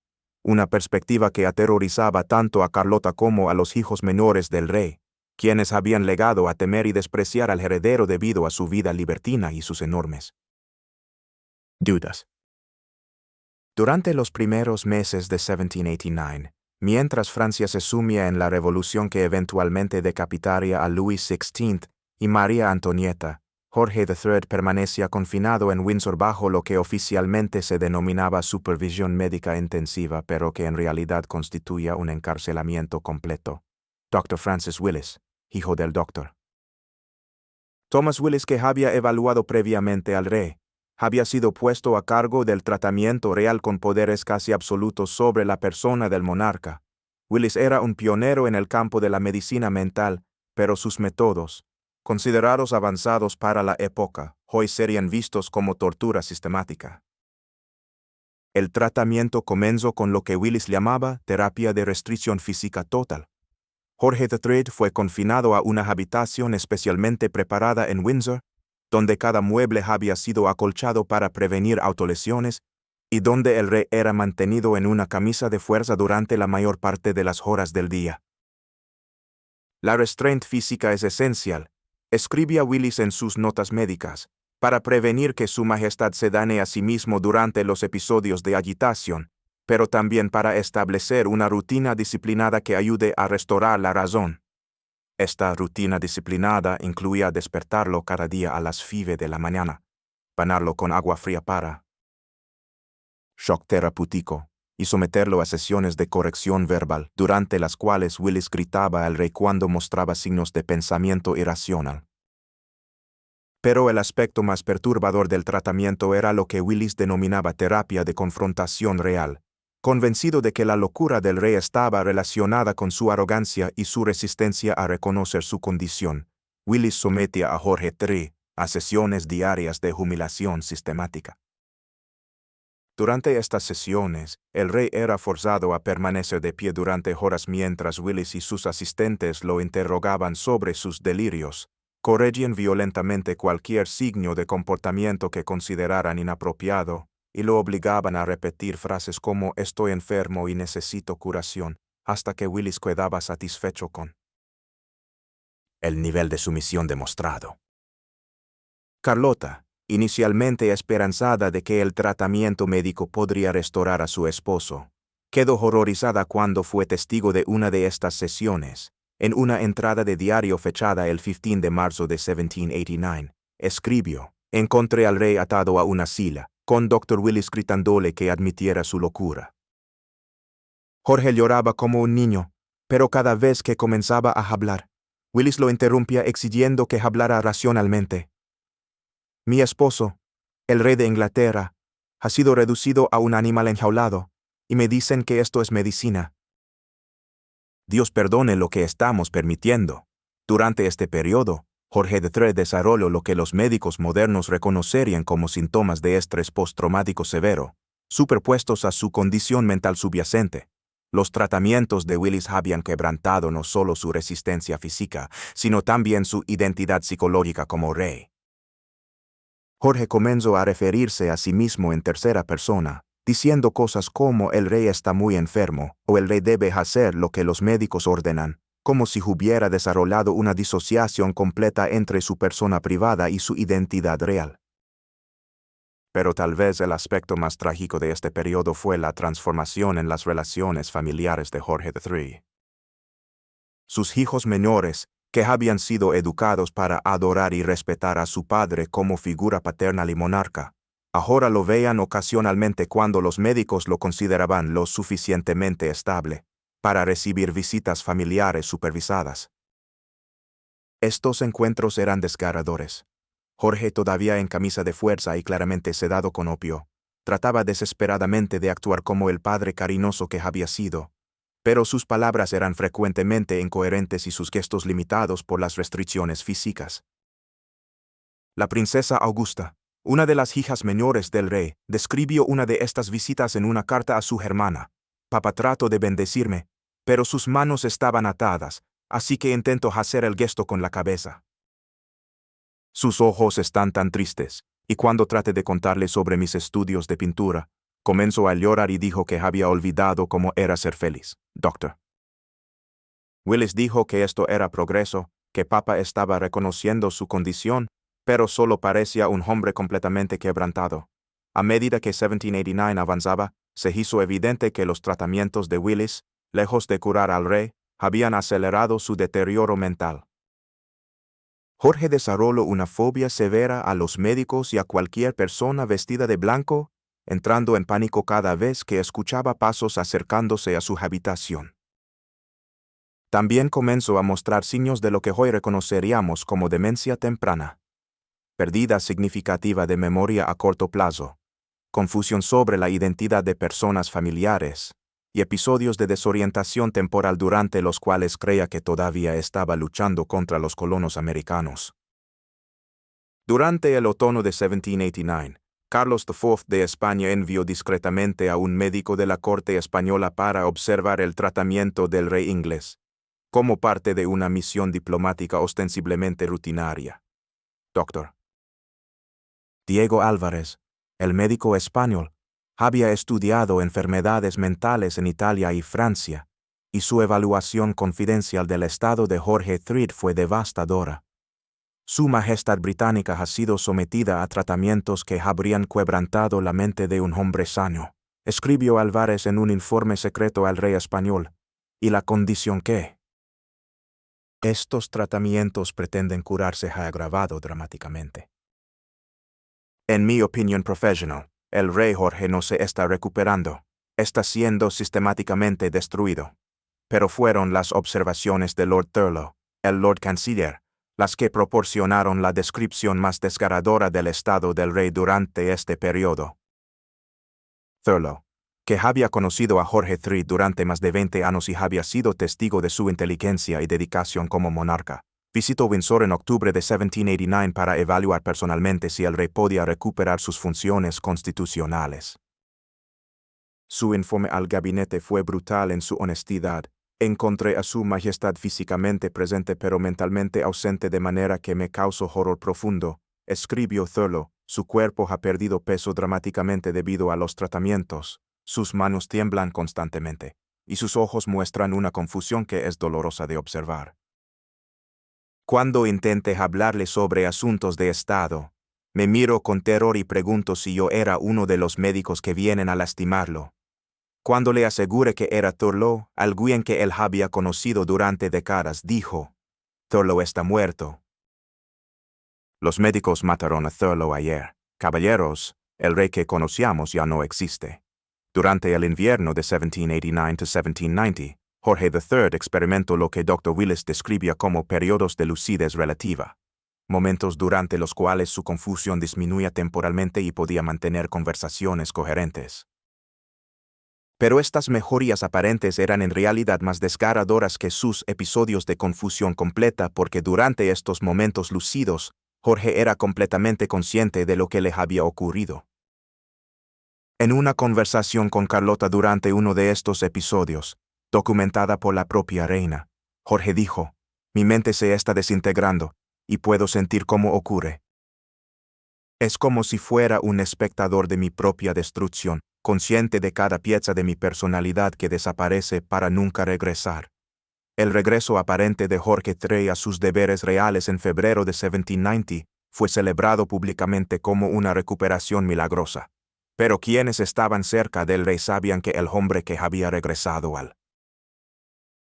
una perspectiva que aterrorizaba tanto a Carlota como a los hijos menores del rey, quienes habían legado a temer y despreciar al heredero debido a su vida libertina y sus enormes deudas. Durante los primeros meses de 1789, mientras Francia se sumía en la revolución que eventualmente decapitaría a Louis XVI y María Antonieta, Jorge III permanecía confinado en Windsor bajo lo que oficialmente se denominaba supervisión médica intensiva, pero que en realidad constituía un encarcelamiento completo. Dr. Francis Willis, hijo del doctor Thomas Willis, que había evaluado previamente al rey, había sido puesto a cargo del tratamiento real con poderes casi absolutos sobre la persona del monarca. Willis era un pionero en el campo de la medicina mental, pero sus métodos, considerados avanzados para la época, hoy serían vistos como tortura sistemática. El tratamiento comenzó con lo que Willis llamaba terapia de restricción física total. Jorge III fue confinado a una habitación especialmente preparada en Windsor, donde cada mueble había sido acolchado para prevenir autolesiones y donde el rey era mantenido en una camisa de fuerza durante la mayor parte de las horas del día. La restraint física es esencial, escribía Willis en sus notas médicas, para prevenir que su majestad se dañe a sí mismo durante los episodios de agitación, pero también para establecer una rutina disciplinada que ayude a restaurar la razón. Esta rutina disciplinada incluía despertarlo cada día a las 5 de la mañana, bañarlo con agua fría para shock terapéutico y someterlo a sesiones de corrección verbal, durante las cuales Willis gritaba al rey cuando mostraba signos de pensamiento irracional. Pero el aspecto más perturbador del tratamiento era lo que Willis denominaba terapia de confrontación real. Convencido de que la locura del rey estaba relacionada con su arrogancia y su resistencia a reconocer su condición, Willis sometía a Jorge III a sesiones diarias de humillación sistemática. Durante estas sesiones, el rey era forzado a permanecer de pie durante horas mientras Willis y sus asistentes lo interrogaban sobre sus delirios, corregían violentamente cualquier signo de comportamiento que consideraran inapropiado, y lo obligaban a repetir frases como «estoy enfermo y necesito curación», hasta que Willis quedaba satisfecho con el nivel de sumisión demostrado. Carlota, inicialmente esperanzada de que el tratamiento médico podría restaurar a su esposo, quedó horrorizada cuando fue testigo de una de estas sesiones. En una entrada de diario fechada el 15 de marzo de 1789, escribió: «Encontré al rey atado a una silla, con Dr. Willis gritándole que admitiera su locura. Jorge lloraba como un niño, pero cada vez que comenzaba a hablar, Willis lo interrumpía exigiendo que hablara racionalmente. Mi esposo, el rey de Inglaterra, ha sido reducido a un animal enjaulado, y me dicen que esto es medicina. Dios perdone lo que estamos permitiendo. Durante este periodo, Jorge III desarrolló lo que los médicos modernos reconocerían como síntomas de estrés postraumático severo, superpuestos a su condición mental subyacente. Los tratamientos de Willis habían quebrantado no solo su resistencia física, sino también su identidad psicológica como rey. Jorge comenzó a referirse a sí mismo en tercera persona, diciendo cosas como «el rey está muy enfermo» o «el rey debe hacer lo que los médicos ordenan», como si hubiera desarrollado una disociación completa entre su persona privada y su identidad real. Pero tal vez el aspecto más trágico de este periodo fue la transformación en las relaciones familiares de Jorge III. Sus hijos menores, que habían sido educados para adorar y respetar a su padre como figura paternal y monarca, ahora lo veían ocasionalmente cuando los médicos lo consideraban lo suficientemente estable para recibir visitas familiares supervisadas. Estos encuentros eran desgarradores. Jorge, todavía en camisa de fuerza y claramente sedado con opio, trataba desesperadamente de actuar como el padre cariñoso que había sido, pero sus palabras eran frecuentemente incoherentes y sus gestos limitados por las restricciones físicas. La princesa Augusta, una de las hijas menores del rey, describió una de estas visitas en una carta a su hermana. «Papá trató de bendecirme, pero sus manos estaban atadas, así que intento hacer el gesto con la cabeza. Sus ojos están tan tristes, y cuando traté de contarle sobre mis estudios de pintura, comenzó a llorar y dijo que había olvidado cómo era ser feliz, doctor». Willis dijo que esto era progreso, que papá estaba reconociendo su condición, pero solo parecía un hombre completamente quebrantado. A medida que 1789 avanzaba, se hizo evidente que los tratamientos de Willis, lejos de curar al rey, habían acelerado su deterioro mental. Jorge desarrolló una fobia severa a los médicos y a cualquier persona vestida de blanco, entrando en pánico cada vez que escuchaba pasos acercándose a su habitación. También comenzó a mostrar signos de lo que hoy reconoceríamos como demencia temprana. Pérdida significativa de memoria a corto plazo, confusión sobre la identidad de personas familiares, y episodios de desorientación temporal durante los cuales creía que todavía estaba luchando contra los colonos americanos. Durante el otoño de 1789, Carlos IV de España envió discretamente a un médico de la corte española para observar el tratamiento del rey inglés, como parte de una misión diplomática ostensiblemente rutinaria. Dr. Diego Álvarez, el médico español, había estudiado enfermedades mentales en Italia y Francia, y su evaluación confidencial del estado de Jorge III fue devastadora. Su Majestad Británica ha sido sometida a tratamientos que habrían quebrantado la mente de un hombre sano, escribió Álvarez en un informe secreto al rey español, y la condición que estos tratamientos pretenden curar se ha agravado dramáticamente. En mi opinión profesional, el rey Jorge no se está recuperando, está siendo sistemáticamente destruido. Pero fueron las observaciones de Lord Thurlow, el Lord Canciller, las que proporcionaron la descripción más desgarradora del estado del rey durante este periodo. Thurlow, que había conocido a Jorge III durante más de 20 años y había sido testigo de su inteligencia y dedicación como monarca, visitó Windsor en octubre de 1789 para evaluar personalmente si el rey podía recuperar sus funciones constitucionales. Su informe al gabinete fue brutal en su honestidad. Encontré a su majestad físicamente presente pero mentalmente ausente de manera que me causó horror profundo, escribió Thurlow. Su cuerpo ha perdido peso dramáticamente debido a los tratamientos, sus manos tiemblan constantemente, y sus ojos muestran una confusión que es dolorosa de observar. Cuando intenté hablarle sobre asuntos de Estado, me miro con terror y pregunto si yo era uno de los médicos que vienen a lastimarlo. Cuando le aseguré que era Thurlow, alguien que él había conocido durante décadas, dijo: «Thurlow está muerto». Los médicos mataron a Thurlow ayer. Caballeros, el rey que conocíamos ya no existe. Durante el invierno de 1789-1790, Jorge III experimentó lo que Dr. Willis describía como periodos de lucidez relativa, momentos durante los cuales su confusión disminuía temporalmente y podía mantener conversaciones coherentes. Pero estas mejorías aparentes eran en realidad más desgarradoras que sus episodios de confusión completa porque durante estos momentos lúcidos, Jorge era completamente consciente de lo que le había ocurrido. En una conversación con Carlota durante uno de estos episodios, documentada por la propia reina, Jorge dijo: «Mi mente se está desintegrando, y puedo sentir cómo ocurre. Es como si fuera un espectador de mi propia destrucción, consciente de cada pieza de mi personalidad que desaparece para nunca regresar». El regreso aparente de Jorge III a sus deberes reales en febrero de 1790 fue celebrado públicamente como una recuperación milagrosa. Pero quienes estaban cerca del rey sabían que el hombre que había regresado al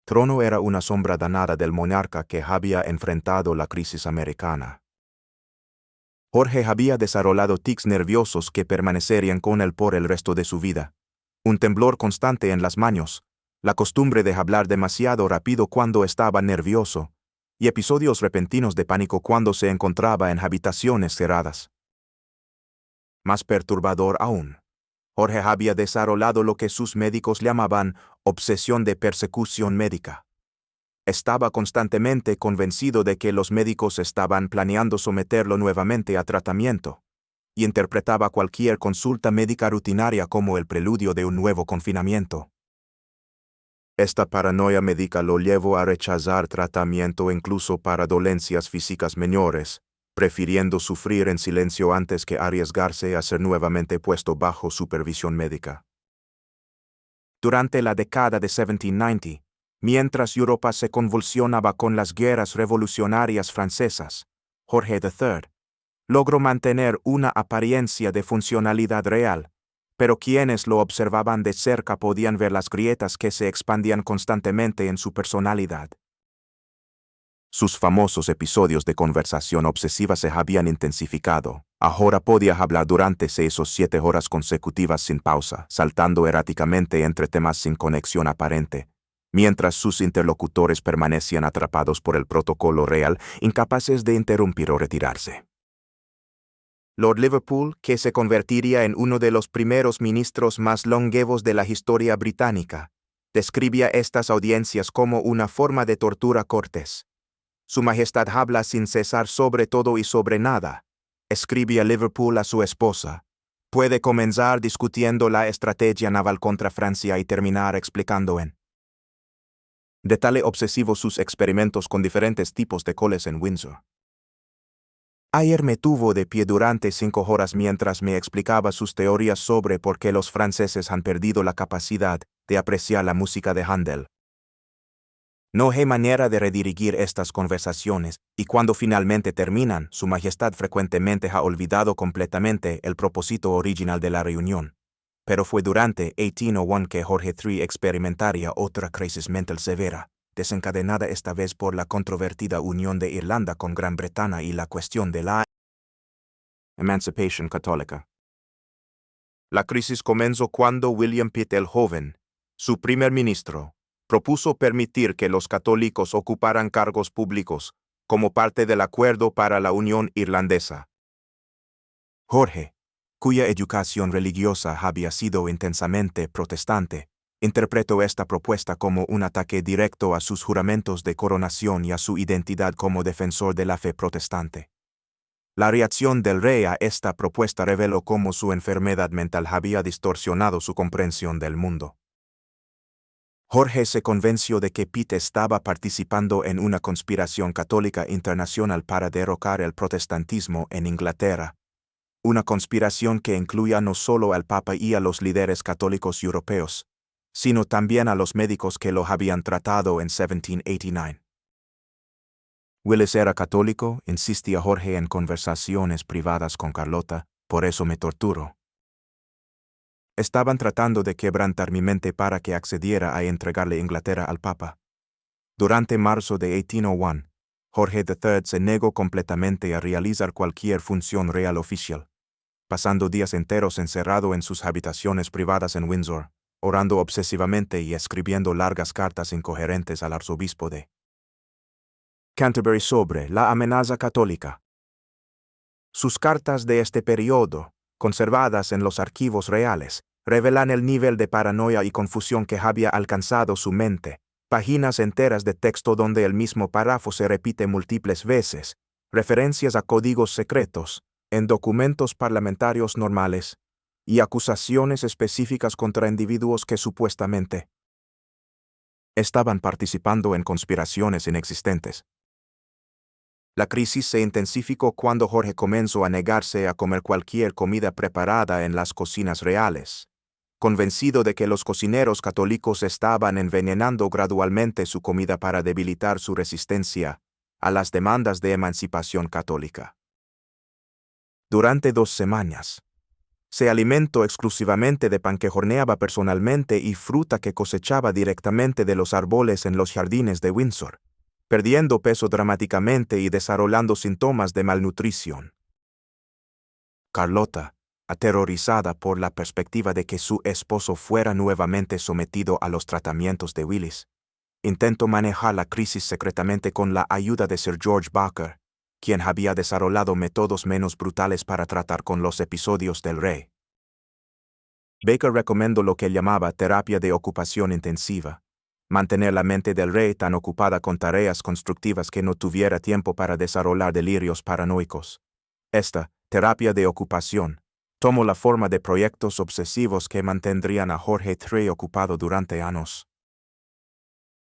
trono era una sombra danada del monarca que había enfrentado la crisis americana. Jorge había desarrollado tics nerviosos que permanecerían con él por el resto de su vida. Un temblor constante en las manos, la costumbre de hablar demasiado rápido cuando estaba nervioso, y episodios repentinos de pánico cuando se encontraba en habitaciones cerradas. Más perturbador aún, Jorge había desarrollado lo que sus médicos llamaban obsesión de persecución médica. Estaba constantemente convencido de que los médicos estaban planeando someterlo nuevamente a tratamiento, y interpretaba cualquier consulta médica rutinaria como el preludio de un nuevo confinamiento. Esta paranoia médica lo llevó a rechazar tratamiento incluso para dolencias físicas menores, prefiriendo sufrir en silencio antes que arriesgarse a ser nuevamente puesto bajo supervisión médica. Durante la década de 1790, mientras Europa se convulsionaba con las guerras revolucionarias francesas, Jorge III logró mantener una apariencia de funcionalidad real, pero quienes lo observaban de cerca podían ver las grietas que se expandían constantemente en su personalidad. Sus famosos episodios de conversación obsesiva se habían intensificado. Ahora podía hablar durante 6 o 7 horas consecutivas sin pausa, saltando erráticamente entre temas sin conexión aparente, mientras sus interlocutores permanecían atrapados por el protocolo real, incapaces de interrumpir o retirarse. Lord Liverpool, que se convertiría en uno de los primeros ministros más longevos de la historia británica, describía estas audiencias como una forma de tortura cortés. Su Majestad habla sin cesar sobre todo y sobre nada, escribía Liverpool a su esposa. Puede comenzar discutiendo la estrategia naval contra Francia y terminar explicando en detalle obsesivo sus experimentos con diferentes tipos de coles en Windsor. Ayer me tuvo de pie durante 5 horas mientras me explicaba sus teorías sobre por qué los franceses han perdido la capacidad de apreciar la música de Handel. No hay manera de redirigir estas conversaciones, y cuando finalmente terminan, Su Majestad frecuentemente ha olvidado completamente el propósito original de la reunión. Pero fue durante 1801 que Jorge III experimentaría otra crisis mental severa, desencadenada esta vez por la controvertida unión de Irlanda con Gran Bretaña y la cuestión de la emancipación católica. La crisis comenzó cuando William Pitt el Joven, su primer ministro, propuso permitir que los católicos ocuparan cargos públicos, como parte del acuerdo para la Unión Irlandesa. Jorge, cuya educación religiosa había sido intensamente protestante, interpretó esta propuesta como un ataque directo a sus juramentos de coronación y a su identidad como defensor de la fe protestante. La reacción del rey a esta propuesta reveló cómo su enfermedad mental había distorsionado su comprensión del mundo. Jorge se convenció de que Pitt estaba participando en una conspiración católica internacional para derrocar el protestantismo en Inglaterra, una conspiración que incluía no solo al Papa y a los líderes católicos europeos, sino también a los médicos que lo habían tratado en 1789. Willis era católico, insistía Jorge en conversaciones privadas con Carlota, por eso me torturo. Estaban tratando de quebrantar mi mente para que accediera a entregarle Inglaterra al Papa. Durante marzo de 1801, Jorge III se negó completamente a realizar cualquier función real oficial, pasando días enteros encerrado en sus habitaciones privadas en Windsor, orando obsesivamente y escribiendo largas cartas incoherentes al arzobispo de Canterbury sobre la amenaza católica. Sus cartas de este periodo, conservadas en los archivos reales, revelan el nivel de paranoia y confusión que había alcanzado su mente. Páginas enteras de texto donde el mismo párrafo se repite múltiples veces, referencias a códigos secretos, en documentos parlamentarios normales, y acusaciones específicas contra individuos que supuestamente estaban participando en conspiraciones inexistentes. La crisis se intensificó cuando Jorge comenzó a negarse a comer cualquier comida preparada en las cocinas reales, convencido de que los cocineros católicos estaban envenenando gradualmente su comida para debilitar su resistencia a las demandas de emancipación católica. Durante 2 semanas, se alimentó exclusivamente de pan que horneaba personalmente y fruta que cosechaba directamente de los árboles en los jardines de Windsor, perdiendo peso dramáticamente y desarrollando síntomas de malnutrición. Carlota, aterrorizada por la perspectiva de que su esposo fuera nuevamente sometido a los tratamientos de Willis, intentó manejar la crisis secretamente con la ayuda de Sir George Baker, quien había desarrollado métodos menos brutales para tratar con los episodios del rey. Baker recomendó lo que llamaba terapia de ocupación intensiva, mantener la mente del rey tan ocupada con tareas constructivas que no tuviera tiempo para desarrollar delirios paranoicos. Esta terapia de ocupación tomó la forma de proyectos obsesivos que mantendrían a Jorge III ocupado durante años.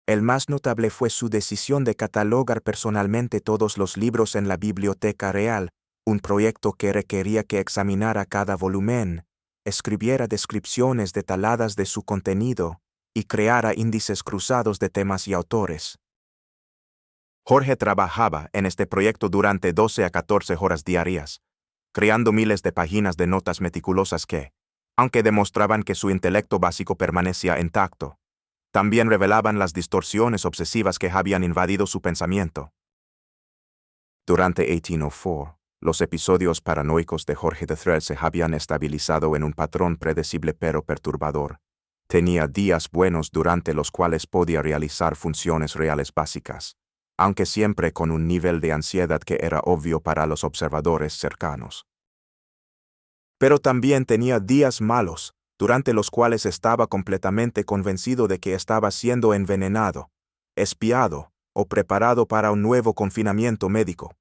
El más notable fue su decisión de catalogar personalmente todos los libros en la Biblioteca Real, un proyecto que requería que examinara cada volumen, escribiera descripciones detalladas de su contenido y creara índices cruzados de temas y autores. Jorge trabajaba en este proyecto durante 12 a 14 horas diarias, creando miles de páginas de notas meticulosas que, aunque demostraban que su intelecto básico permanecía intacto, también revelaban las distorsiones obsesivas que habían invadido su pensamiento. Durante 1804, los episodios paranoicos de Jorge III se habían estabilizado en un patrón predecible pero perturbador. Tenía días buenos durante los cuales podía realizar funciones reales básicas, aunque siempre con un nivel de ansiedad que era obvio para los observadores cercanos. Pero también tenía días malos, durante los cuales estaba completamente convencido de que estaba siendo envenenado, espiado o preparado para un nuevo confinamiento médico.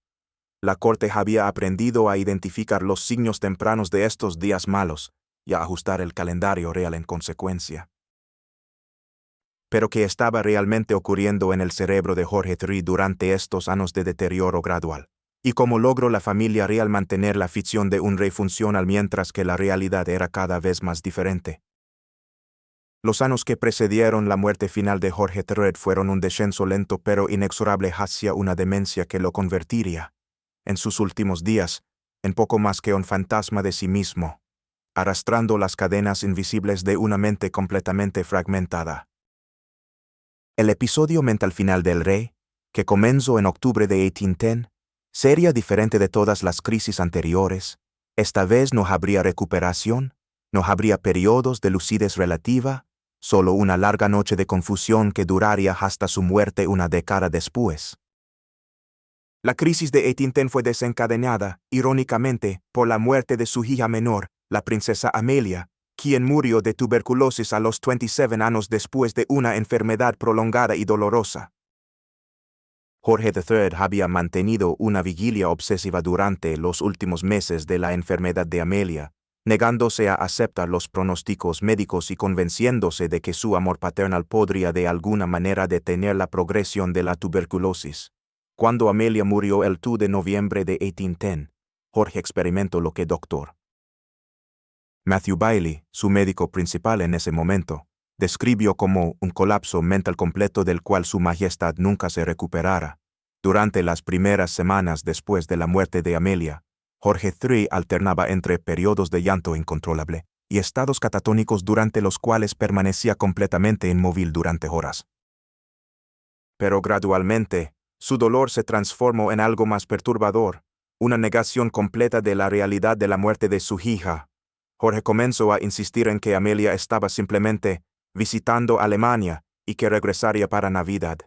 La corte había aprendido a identificar los signos tempranos de estos días malos y a ajustar el calendario real en consecuencia. Pero ¿qué estaba realmente ocurriendo en el cerebro de Jorge III durante estos años de deterioro gradual? ¿Y cómo logró la familia real mantener la ficción de un rey funcional mientras que la realidad era cada vez más diferente? Los años que precedieron la muerte final de Jorge III fueron un descenso lento pero inexorable hacia una demencia que lo convertiría, en sus últimos días, en poco más que un fantasma de sí mismo, arrastrando las cadenas invisibles de una mente completamente fragmentada. El episodio mental final del rey, que comenzó en octubre de 1810, sería diferente de todas las crisis anteriores. Esta vez no habría recuperación, no habría periodos de lucidez relativa, solo una larga noche de confusión que duraría hasta su muerte una década después. La crisis de 1810 fue desencadenada, irónicamente, por la muerte de su hija menor, la princesa Amelia, quien murió de tuberculosis a los 27 años después de una enfermedad prolongada y dolorosa. Jorge III había mantenido una vigilia obsesiva durante los últimos meses de la enfermedad de Amelia, negándose a aceptar los pronósticos médicos y convenciéndose de que su amor paternal podría de alguna manera detener la progresión de la tuberculosis. Cuando Amelia murió el 2 de noviembre de 1810, Jorge experimentó lo que Dr. Matthew Bailey, su médico principal en ese momento, describió como un colapso mental completo del cual su majestad nunca se recuperara. Durante las primeras semanas después de la muerte de Amelia, Jorge III alternaba entre periodos de llanto incontrolable y estados catatónicos durante los cuales permanecía completamente inmóvil durante horas. Pero gradualmente, su dolor se transformó en algo más perturbador, una negación completa de la realidad de la muerte de su hija. Jorge comenzó a insistir en que Amelia estaba simplemente visitando Alemania y que regresaría para Navidad.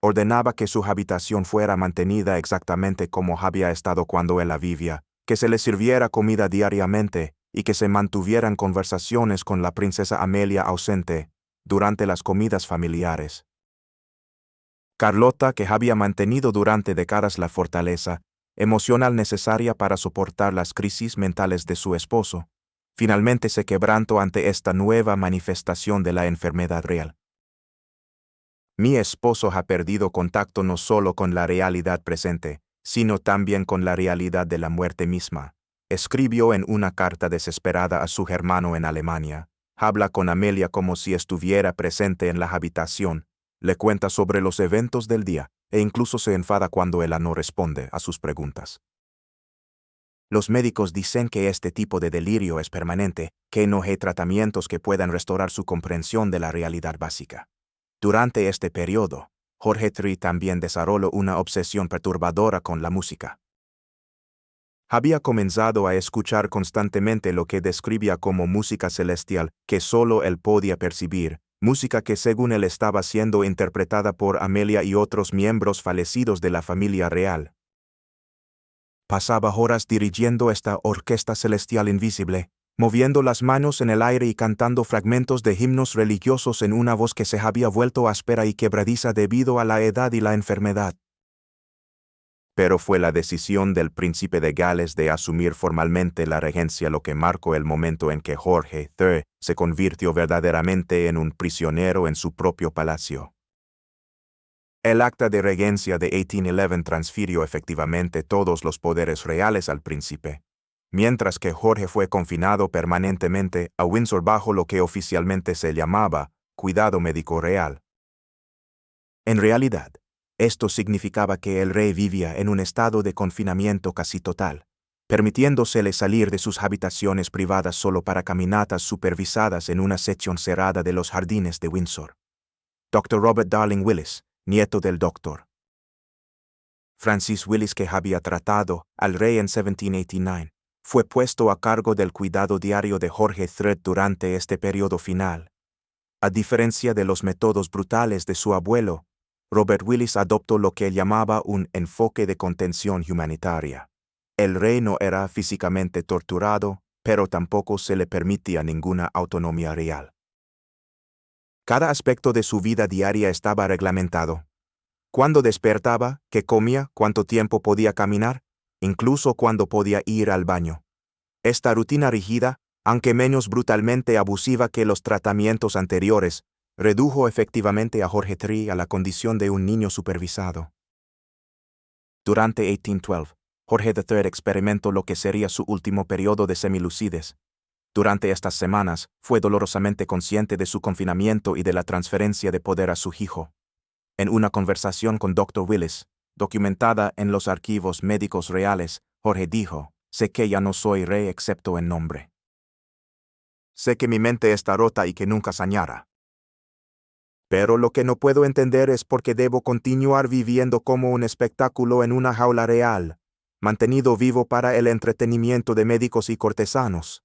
Ordenaba que su habitación fuera mantenida exactamente como había estado cuando él la vivía, que se le sirviera comida diariamente y que se mantuvieran conversaciones con la princesa Amelia ausente durante las comidas familiares. Carlota, que había mantenido durante décadas la fortaleza emocional necesaria para soportar las crisis mentales de su esposo, finalmente se quebrantó ante esta nueva manifestación de la enfermedad real. Mi esposo ha perdido contacto no solo con la realidad presente, sino también con la realidad de la muerte misma, escribió en una carta desesperada a su hermano en Alemania. Habla con Amelia como si estuviera presente en la habitación, le cuenta sobre los eventos del día, e incluso se enfada cuando ella no responde a sus preguntas. Los médicos dicen que este tipo de delirio es permanente, que no hay tratamientos que puedan restaurar su comprensión de la realidad básica. Durante este periodo, Jorge III también desarrolló una obsesión perturbadora con la música. Había comenzado a escuchar constantemente lo que describía como música celestial, que solo él podía percibir, música que según él estaba siendo interpretada por Amelia y otros miembros fallecidos de la familia real. Pasaba horas dirigiendo esta orquesta celestial invisible, moviendo las manos en el aire y cantando fragmentos de himnos religiosos en una voz que se había vuelto áspera y quebradiza debido a la edad y la enfermedad. Pero fue la decisión del príncipe de Gales de asumir formalmente la regencia lo que marcó el momento en que Jorge III se convirtió verdaderamente en un prisionero en su propio palacio. El acta de regencia de 1811 transfirió efectivamente todos los poderes reales al príncipe, mientras que Jorge fue confinado permanentemente a Windsor bajo lo que oficialmente se llamaba cuidado médico real. En realidad, esto significaba que el rey vivía en un estado de confinamiento casi total, permitiéndosele salir de sus habitaciones privadas solo para caminatas supervisadas en una sección cerrada de los jardines de Windsor. Dr. Robert Darling Willis, nieto del Dr. Francis Willis, que había tratado al rey en 1789, fue puesto a cargo del cuidado diario de Jorge III durante este periodo final. A diferencia de los métodos brutales de su abuelo, Robert Willis adoptó lo que él llamaba un enfoque de contención humanitaria. El rey no era físicamente torturado, pero tampoco se le permitía ninguna autonomía real. Cada aspecto de su vida diaria estaba reglamentado. Cuándo despertaba, qué comía, cuánto tiempo podía caminar, incluso cuándo podía ir al baño. Esta rutina rígida, aunque menos brutalmente abusiva que los tratamientos anteriores, redujo efectivamente a Jorge III a la condición de un niño supervisado. Durante 1812, Jorge III experimentó lo que sería su último periodo de semilucidez. Durante estas semanas, fue dolorosamente consciente de su confinamiento y de la transferencia de poder a su hijo. En una conversación con Dr. Willis, documentada en los archivos médicos reales, Jorge dijo: «Sé que ya no soy rey excepto en nombre. Sé que mi mente está rota y que nunca sañará. Pero lo que no puedo entender es por qué debo continuar viviendo como un espectáculo en una jaula real, mantenido vivo para el entretenimiento de médicos y cortesanos».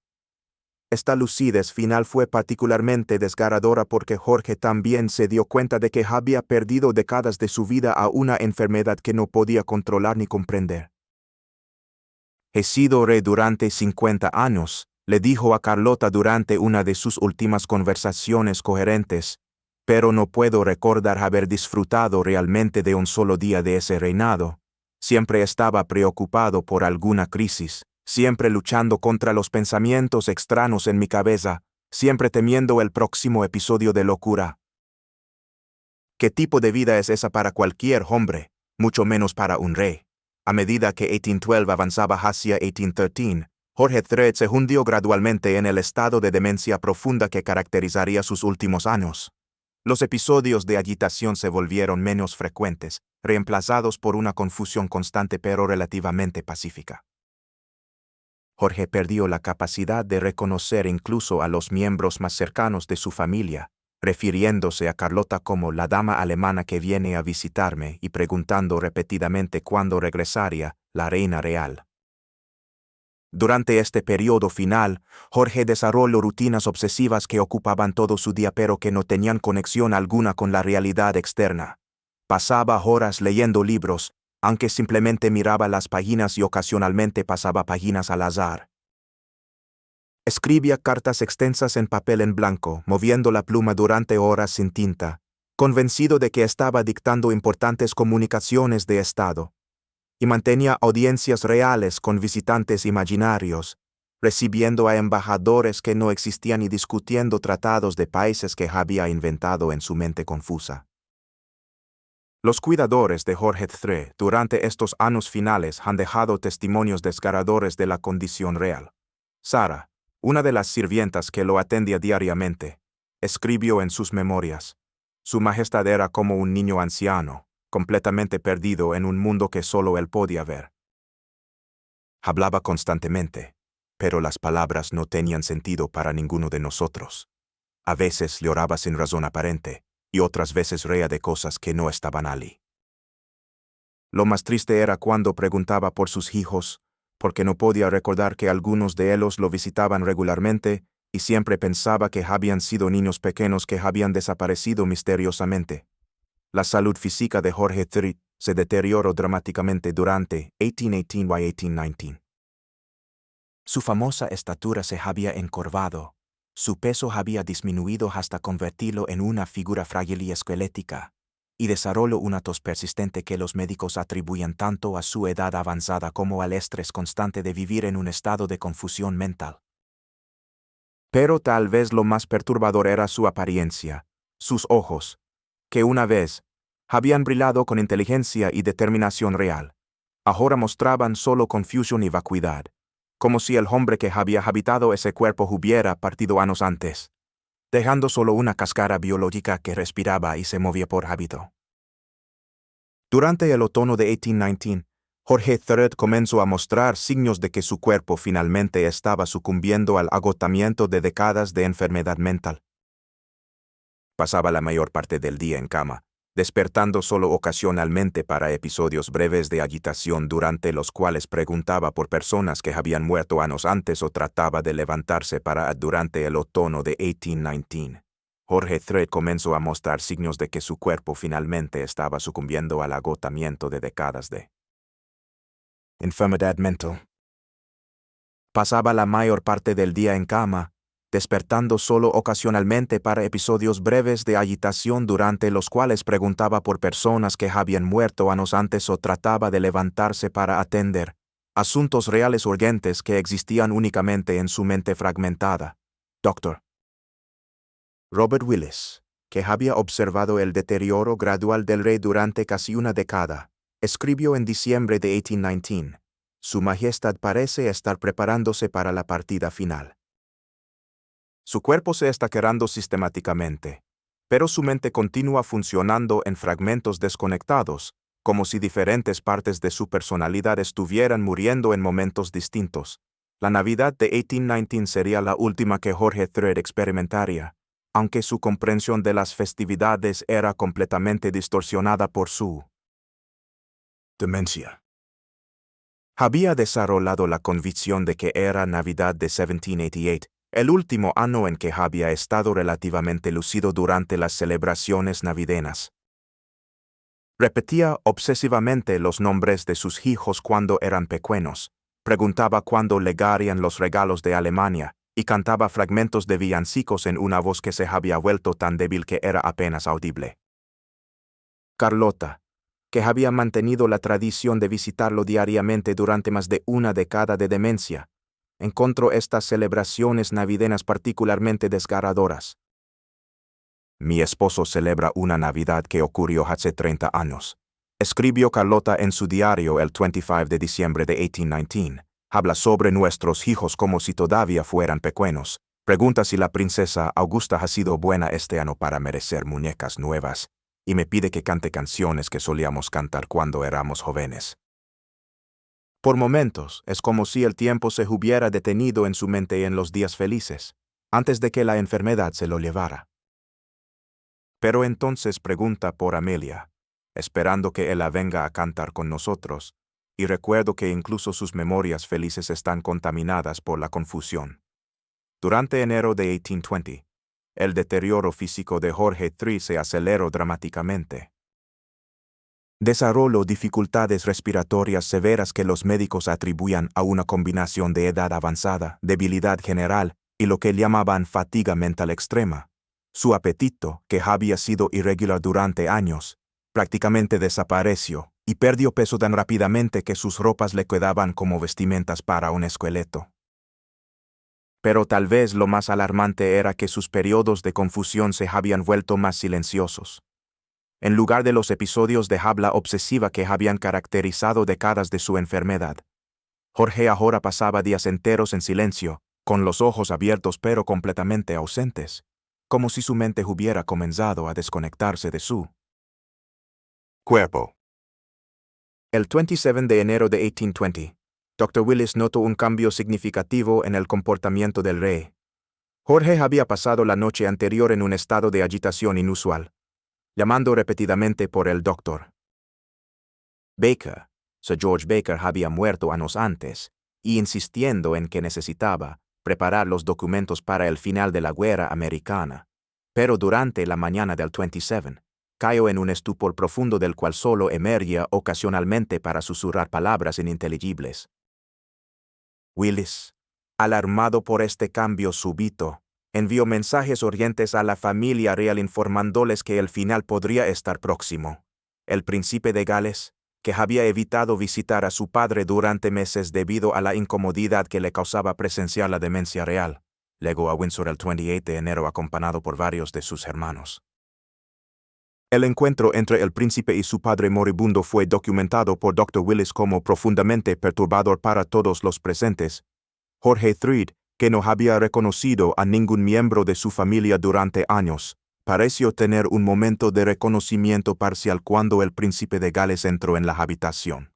Esta lucidez final fue particularmente desgarradora porque Jorge también se dio cuenta de que había perdido décadas de su vida a una enfermedad que no podía controlar ni comprender. «He sido rey durante 50 años», le dijo a Carlota durante una de sus últimas conversaciones coherentes, «pero no puedo recordar haber disfrutado realmente de un solo día de ese reinado. Siempre estaba preocupado por alguna crisis, siempre luchando contra los pensamientos extraños en mi cabeza, siempre temiendo el próximo episodio de locura». ¿Qué tipo de vida es esa para cualquier hombre, mucho menos para un rey? A medida que 1812 avanzaba hacia 1813, Jorge III se hundió gradualmente en el estado de demencia profunda que caracterizaría sus últimos años. Los episodios de agitación se volvieron menos frecuentes, reemplazados por una confusión constante pero relativamente pacífica. Jorge perdió la capacidad de reconocer incluso a los miembros más cercanos de su familia, refiriéndose a Carlota como la dama alemana que viene a visitarme y preguntando repetidamente cuándo regresaría la reina real. Durante este periodo final, Jorge desarrolló rutinas obsesivas que ocupaban todo su día pero que no tenían conexión alguna con la realidad externa. Pasaba horas leyendo libros, aunque simplemente miraba las páginas y ocasionalmente pasaba páginas al azar. Escribía cartas extensas en papel en blanco, moviendo la pluma durante horas sin tinta, convencido de que estaba dictando importantes comunicaciones de Estado, y mantenía audiencias reales con visitantes imaginarios, recibiendo a embajadores que no existían y discutiendo tratados de países que había inventado en su mente confusa. Los cuidadores de Jorge III durante estos años finales han dejado testimonios desgarradores de la condición real. Sara, una de las sirvientas que lo atendía diariamente, escribió en sus memorias: «Su Majestad era como un niño anciano, completamente perdido en un mundo que solo él podía ver. Hablaba constantemente, pero las palabras no tenían sentido para ninguno de nosotros. A veces lloraba sin razón aparente, y otras veces reía de cosas que no estaban allí. Lo más triste era cuando preguntaba por sus hijos, porque no podía recordar que algunos de ellos lo visitaban regularmente, y siempre pensaba que habían sido niños pequeños que habían desaparecido misteriosamente». La salud física de Jorge III se deterioró dramáticamente durante 1818 y 1819. Su famosa estatura se había encorvado, su peso había disminuido hasta convertirlo en una figura frágil y esquelética, y desarrolló una tos persistente que los médicos atribuían tanto a su edad avanzada como al estrés constante de vivir en un estado de confusión mental. Pero tal vez lo más perturbador era su apariencia, sus ojos, que una vez habían brillado con inteligencia y determinación real, ahora mostraban solo confusión y vacuidad, como si el hombre que había habitado ese cuerpo hubiera partido años antes, dejando solo una cáscara biológica que respiraba y se movía por hábito. Durante el otoño de 1819, Jorge III comenzó a mostrar signos de que su cuerpo finalmente estaba sucumbiendo al agotamiento de décadas de enfermedad mental. Pasaba la mayor parte del día en cama, despertando solo ocasionalmente para episodios breves de agitación durante los cuales preguntaba por personas que habían muerto años antes o trataba de levantarse durante el otoño de 1819. Jorge Thread comenzó a mostrar signos de que su cuerpo finalmente estaba sucumbiendo al agotamiento de décadas de enfermedad mental. Pasaba la mayor parte del día en cama, despertando solo ocasionalmente para episodios breves de agitación durante los cuales preguntaba por personas que habían muerto años antes o trataba de levantarse para atender asuntos reales urgentes que existían únicamente en su mente fragmentada. Dr. Robert Willis, que había observado el deterioro gradual del rey durante casi una década, escribió en diciembre de 1819, «Su Majestad parece estar preparándose para la partida final. Su cuerpo se está quebrando sistemáticamente, pero su mente continúa funcionando en fragmentos desconectados, como si diferentes partes de su personalidad estuvieran muriendo en momentos distintos. La Navidad de 1819 sería la última que Jorge Thread experimentaría, aunque su comprensión de las festividades era completamente distorsionada por su demencia. Había desarrollado la convicción de que era Navidad de 1788, el último año en que había estado relativamente lúcido durante las celebraciones navideñas. Repetía obsesivamente los nombres de sus hijos cuando eran pequeños, preguntaba cuándo llegarían los regalos de Alemania, y cantaba fragmentos de villancicos en una voz que se había vuelto tan débil que era apenas audible. Carlota, que había mantenido la tradición de visitarlo diariamente durante más de una década de demencia, encontró estas celebraciones navideñas particularmente desgarradoras. «Mi esposo celebra una Navidad que ocurrió hace 30 años», escribió Carlota en su diario el 25 de diciembre de 1819. «Habla sobre nuestros hijos como si todavía fueran pequeños. Pregunta si la princesa Augusta ha sido buena este año para merecer muñecas nuevas, y me pide que cante canciones que solíamos cantar cuando éramos jóvenes». Por momentos, es como si el tiempo se hubiera detenido en su mente en los días felices, antes de que la enfermedad se lo llevara. Pero entonces pregunta por Amelia, esperando que ella venga a cantar con nosotros, y recuerdo que incluso sus memorias felices están contaminadas por la confusión. Durante enero de 1820, el deterioro físico de Jorge Thread se aceleró dramáticamente. Desarrolló dificultades respiratorias severas que los médicos atribuían a una combinación de edad avanzada, debilidad general y lo que llamaban fatiga mental extrema. Su apetito, que había sido irregular durante años, prácticamente desapareció y perdió peso tan rápidamente que sus ropas le quedaban como vestimentas para un esqueleto. Pero tal vez lo más alarmante era que sus periodos de confusión se habían vuelto más silenciosos. En lugar de los episodios de habla obsesiva que habían caracterizado décadas de su enfermedad, Jorge ahora pasaba días enteros en silencio, con los ojos abiertos pero completamente ausentes, como si su mente hubiera comenzado a desconectarse de su cuerpo. El 27 de enero de 1820, Dr. Willis notó un cambio significativo en el comportamiento del rey. Jorge había pasado la noche anterior en un estado de agitación inusual, llamando repetidamente por el doctor Baker. Sir George Baker había muerto años antes, y insistiendo en que necesitaba preparar los documentos para el final de la guerra americana. Pero durante la mañana del 27, cayó en un estupor profundo del cual solo emergía ocasionalmente para susurrar palabras ininteligibles. Willis, alarmado por este cambio súbito, envió mensajes urgentes a la familia real informándoles que el final podría estar próximo. El príncipe de Gales, que había evitado visitar a su padre durante meses debido a la incomodidad que le causaba presenciar la demencia real, llegó a Windsor el 28 de enero acompañado por varios de sus hermanos. El encuentro entre el príncipe y su padre moribundo fue documentado por Dr. Willis como profundamente perturbador para todos los presentes. Jorge Thread, que no había reconocido a ningún miembro de su familia durante años, pareció tener un momento de reconocimiento parcial cuando el príncipe de Gales entró en la habitación.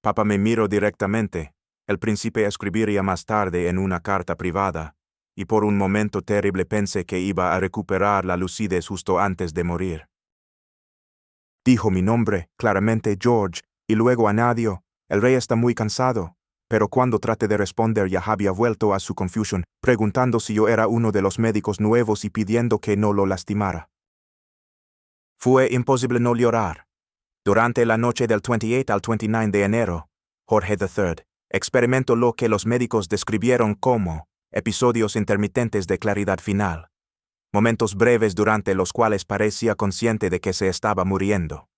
«Papá me miró directamente», el príncipe escribiría más tarde en una carta privada, «y por un momento terrible pensé que iba a recuperar la lucidez justo antes de morir». Dijo mi nombre, claramente George, y luego añadió, el rey está muy cansado. Pero cuando traté de responder ya había vuelto a su confusión, preguntando si yo era uno de los médicos nuevos y pidiendo que no lo lastimara. Fue imposible no llorar. Durante la noche del 28 al 29 de enero, Jorge III experimentó lo que los médicos describieron como episodios intermitentes de claridad final, momentos breves durante los cuales parecía consciente de que se estaba muriendo.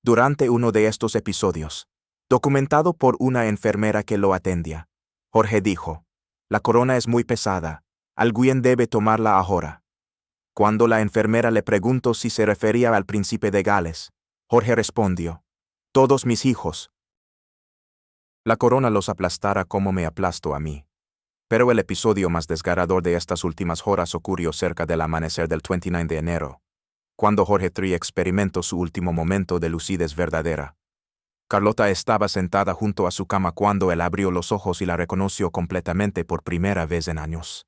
Durante uno de estos episodios, documentado por una enfermera que lo atendía, Jorge dijo, la corona es muy pesada, alguien debe tomarla ahora. Cuando la enfermera le preguntó si se refería al príncipe de Gales, Jorge respondió, todos mis hijos. La corona los aplastara como me aplastó a mí. Pero el episodio más desgarrador de estas últimas horas ocurrió cerca del amanecer del 29 de enero, cuando Jorge III experimentó su último momento de lucidez verdadera. Carlota estaba sentada junto a su cama cuando él abrió los ojos y la reconoció completamente por primera vez en años.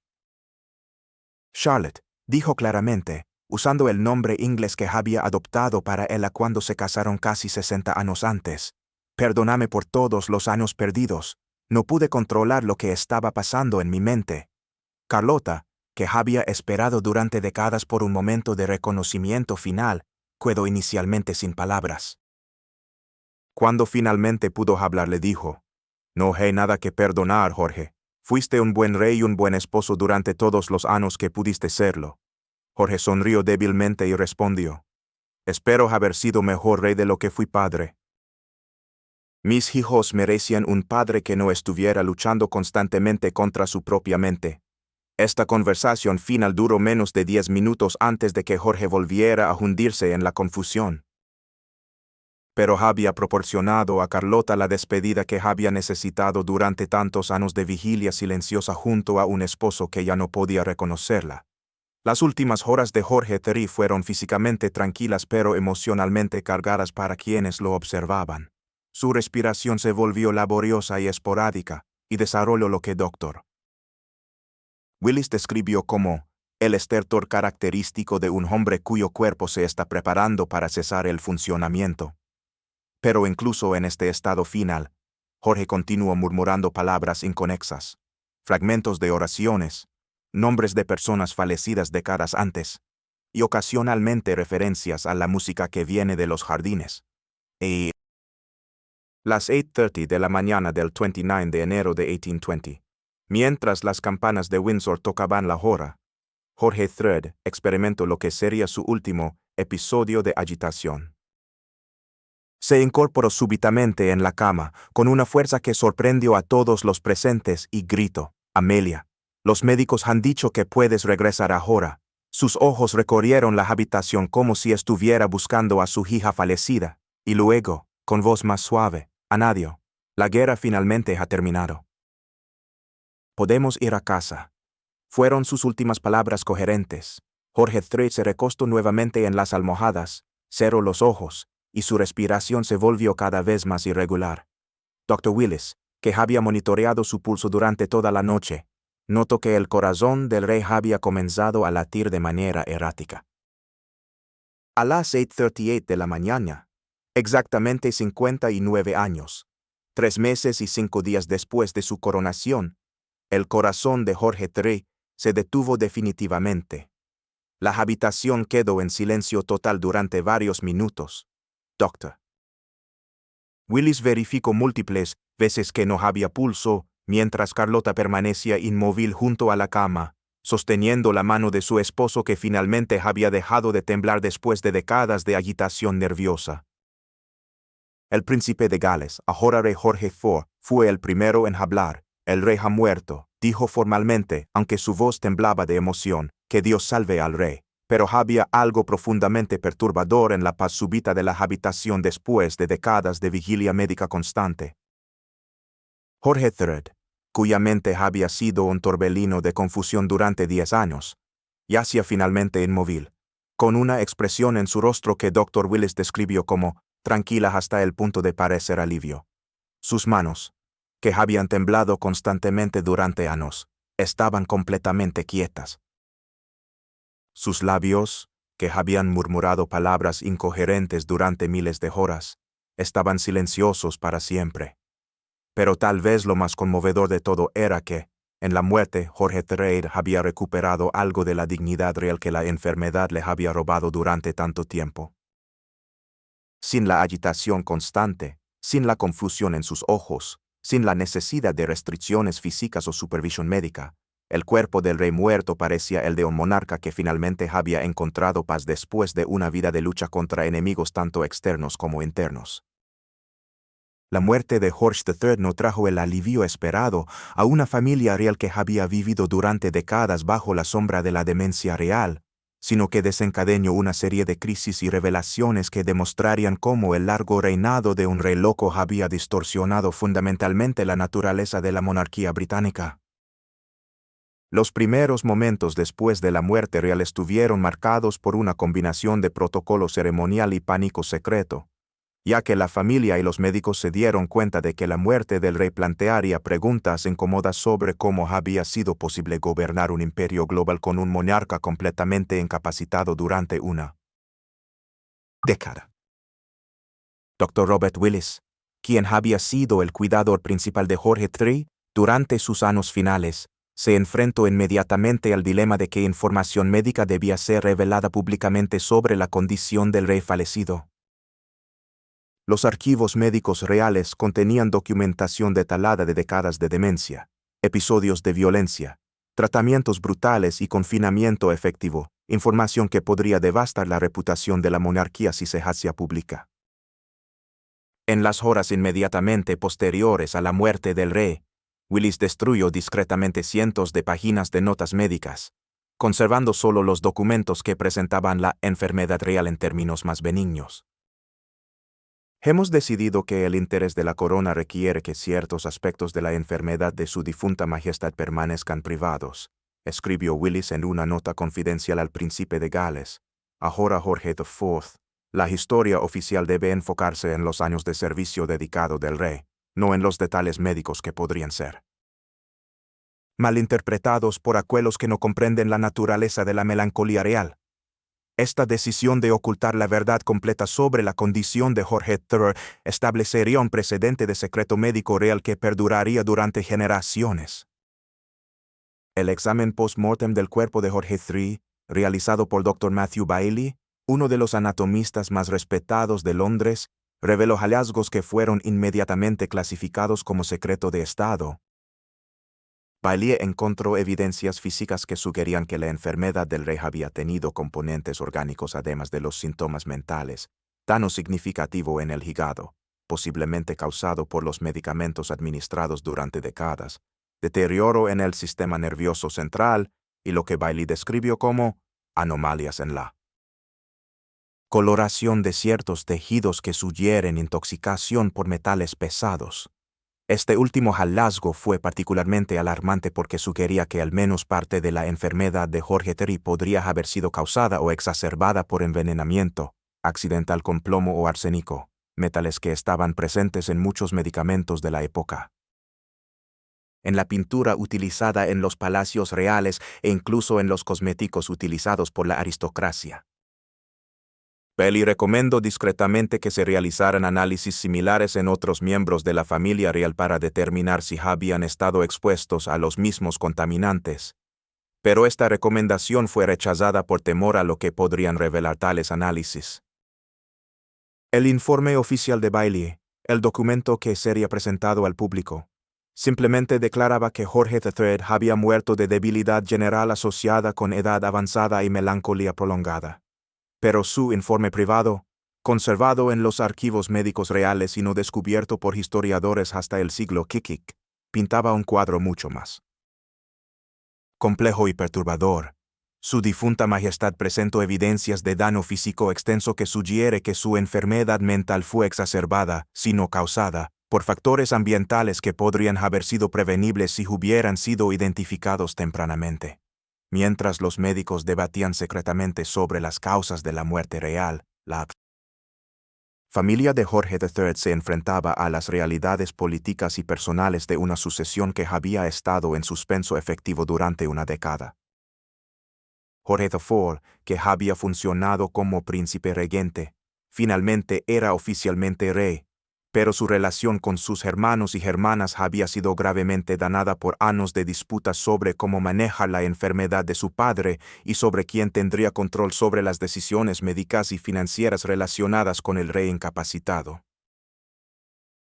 Charlotte, dijo claramente, usando el nombre inglés que había adoptado para ella cuando se casaron casi 60 años antes. Perdóname por todos los años perdidos. No pude controlar lo que estaba pasando en mi mente. Carlota, que había esperado durante décadas por un momento de reconocimiento final, quedó inicialmente sin palabras. Cuando finalmente pudo hablar le dijo, no hay nada que perdonar, Jorge. Fuiste un buen rey y un buen esposo durante todos los años que pudiste serlo. Jorge sonrió débilmente y respondió, espero haber sido mejor rey de lo que fui padre. Mis hijos merecían un padre que no estuviera luchando constantemente contra su propia mente. Esta conversación final duró menos de 10 minutos antes de que Jorge volviera a hundirse en la confusión. Pero había proporcionado a Carlota la despedida que había necesitado durante tantos años de vigilia silenciosa junto a un esposo que ya no podía reconocerla. Las últimas horas de Jorge III fueron físicamente tranquilas pero emocionalmente cargadas para quienes lo observaban. Su respiración se volvió laboriosa y esporádica, y desarrolló lo que Dr. Willis describió como el estertor característico de un hombre cuyo cuerpo se está preparando para cesar el funcionamiento. Pero incluso en este estado final, Jorge continuó murmurando palabras inconexas, fragmentos de oraciones, nombres de personas fallecidas décadas antes, y ocasionalmente referencias a la música que viene de los jardines. Y las 8:30 de la mañana del 29 de enero de 1820, mientras las campanas de Windsor tocaban la hora, Jorge III experimentó lo que sería su último episodio de agitación. Se incorporó súbitamente en la cama, con una fuerza que sorprendió a todos los presentes y gritó, Amelia, los médicos han dicho que puedes regresar ahora. Sus ojos recorrieron la habitación como si estuviera buscando a su hija fallecida, y luego, con voz más suave, añadió, la guerra finalmente ha terminado. Podemos ir a casa. Fueron sus últimas palabras coherentes. Jorge III se recostó nuevamente en las almohadas, cerró los ojos, y su respiración se volvió cada vez más irregular. Dr. Willis, que había monitoreado su pulso durante toda la noche, notó que el corazón del rey había comenzado a latir de manera errática. A las 8:38 de la mañana, exactamente 59 años, 3 meses y 5 días después de su coronación, el corazón de Jorge III se detuvo definitivamente. La habitación quedó en silencio total durante varios minutos. Dr. Willis verificó múltiples veces que no había pulso, mientras Carlota permanecía inmóvil junto a la cama, sosteniendo la mano de su esposo que finalmente había dejado de temblar después de décadas de agitación nerviosa. El príncipe de Gales, ahora rey Jorge IV, fue el primero en hablar. El rey ha muerto, dijo formalmente, aunque su voz temblaba de emoción, que Dios salve al rey. Pero había algo profundamente perturbador en la paz súbita de la habitación después de décadas de vigilia médica constante. Jorge III, cuya mente había sido un torbellino de confusión durante 10 años, yacía finalmente inmóvil, con una expresión en su rostro que Dr. Willis describió como tranquila hasta el punto de parecer alivio. Sus manos, que habían temblado constantemente durante años, estaban completamente quietas. Sus labios, que habían murmurado palabras incoherentes durante miles de horas, estaban silenciosos para siempre. Pero tal vez lo más conmovedor de todo era que, en la muerte, Jorge III había recuperado algo de la dignidad real que la enfermedad le había robado durante tanto tiempo. Sin la agitación constante, sin la confusión en sus ojos, sin la necesidad de restricciones físicas o supervisión médica, el cuerpo del rey muerto parecía el de un monarca que finalmente había encontrado paz después de una vida de lucha contra enemigos tanto externos como internos. La muerte de Jorge III no trajo el alivio esperado a una familia real que había vivido durante décadas bajo la sombra de la demencia real, sino que desencadenó una serie de crisis y revelaciones que demostrarían cómo el largo reinado de un rey loco había distorsionado fundamentalmente la naturaleza de la monarquía británica. Los primeros momentos después de la muerte real estuvieron marcados por una combinación de protocolo ceremonial y pánico secreto, ya que la familia y los médicos se dieron cuenta de que la muerte del rey plantearía preguntas incómodas sobre cómo había sido posible gobernar un imperio global con un monarca completamente incapacitado durante una década. Dr. Robert Willis, quien había sido el cuidador principal de Jorge III durante sus años finales, se enfrentó inmediatamente al dilema de qué información médica debía ser revelada públicamente sobre la condición del rey fallecido. Los archivos médicos reales contenían documentación detallada de décadas de demencia, episodios de violencia, tratamientos brutales y confinamiento efectivo, información que podría devastar la reputación de la monarquía si se hacía pública. En las horas inmediatamente posteriores a la muerte del rey, Willis destruyó discretamente cientos de páginas de notas médicas, conservando solo los documentos que presentaban la enfermedad real en términos más benignos. Hemos decidido que el interés de la corona requiere que ciertos aspectos de la enfermedad de su difunta majestad permanezcan privados, escribió Willis en una nota confidencial al príncipe de Gales. Ahora Jorge IV, la historia oficial debe enfocarse en los años de servicio dedicado del rey, no en los detalles médicos que podrían ser malinterpretados por aquellos que no comprenden la naturaleza de la melancolía real. Esta decisión de ocultar la verdad completa sobre la condición de Jorge III establecería un precedente de secreto médico real que perduraría durante generaciones. El examen post-mortem del cuerpo de Jorge III, realizado por Dr. Matthew Bailey, uno de los anatomistas más respetados de Londres, reveló hallazgos que fueron inmediatamente clasificados como secreto de Estado. Bailey encontró evidencias físicas que sugerían que la enfermedad del rey había tenido componentes orgánicos además de los síntomas mentales, daño significativo en el hígado, posiblemente causado por los medicamentos administrados durante décadas, deterioro en el sistema nervioso central y lo que Bailey describió como anomalias en la coloración de ciertos tejidos que sugieren intoxicación por metales pesados. Este último hallazgo fue particularmente alarmante porque sugería que al menos parte de la enfermedad de Jorge III podría haber sido causada o exacerbada por envenenamiento accidental con plomo o arsénico, metales que estaban presentes en muchos medicamentos de la época. En la pintura utilizada en los palacios reales e incluso en los cosméticos utilizados por la aristocracia. Bailey recomendó discretamente que se realizaran análisis similares en otros miembros de la familia real para determinar si habían estado expuestos a los mismos contaminantes. Pero esta recomendación fue rechazada por temor a lo que podrían revelar tales análisis. El informe oficial de Bailey, el documento que sería presentado al público, simplemente declaraba que Jorge III había muerto de debilidad general asociada con edad avanzada y melancolía prolongada. Pero su informe privado, conservado en los archivos médicos reales y no descubierto por historiadores hasta el siglo XX, pintaba un cuadro mucho más complejo y perturbador. Su difunta majestad presentó evidencias de daño físico extenso que sugiere que su enfermedad mental fue exacerbada, si no causada, por factores ambientales que podrían haber sido prevenibles si hubieran sido identificados tempranamente. Mientras los médicos debatían secretamente sobre las causas de la muerte real, la familia de Jorge III se enfrentaba a las realidades políticas y personales de una sucesión que había estado en suspenso efectivo durante una década. Jorge IV, que había funcionado como príncipe regente, finalmente era oficialmente rey, pero su relación con sus hermanos y hermanas había sido gravemente dañada por años de disputas sobre cómo manejar la enfermedad de su padre y sobre quién tendría control sobre las decisiones médicas y financieras relacionadas con el rey incapacitado.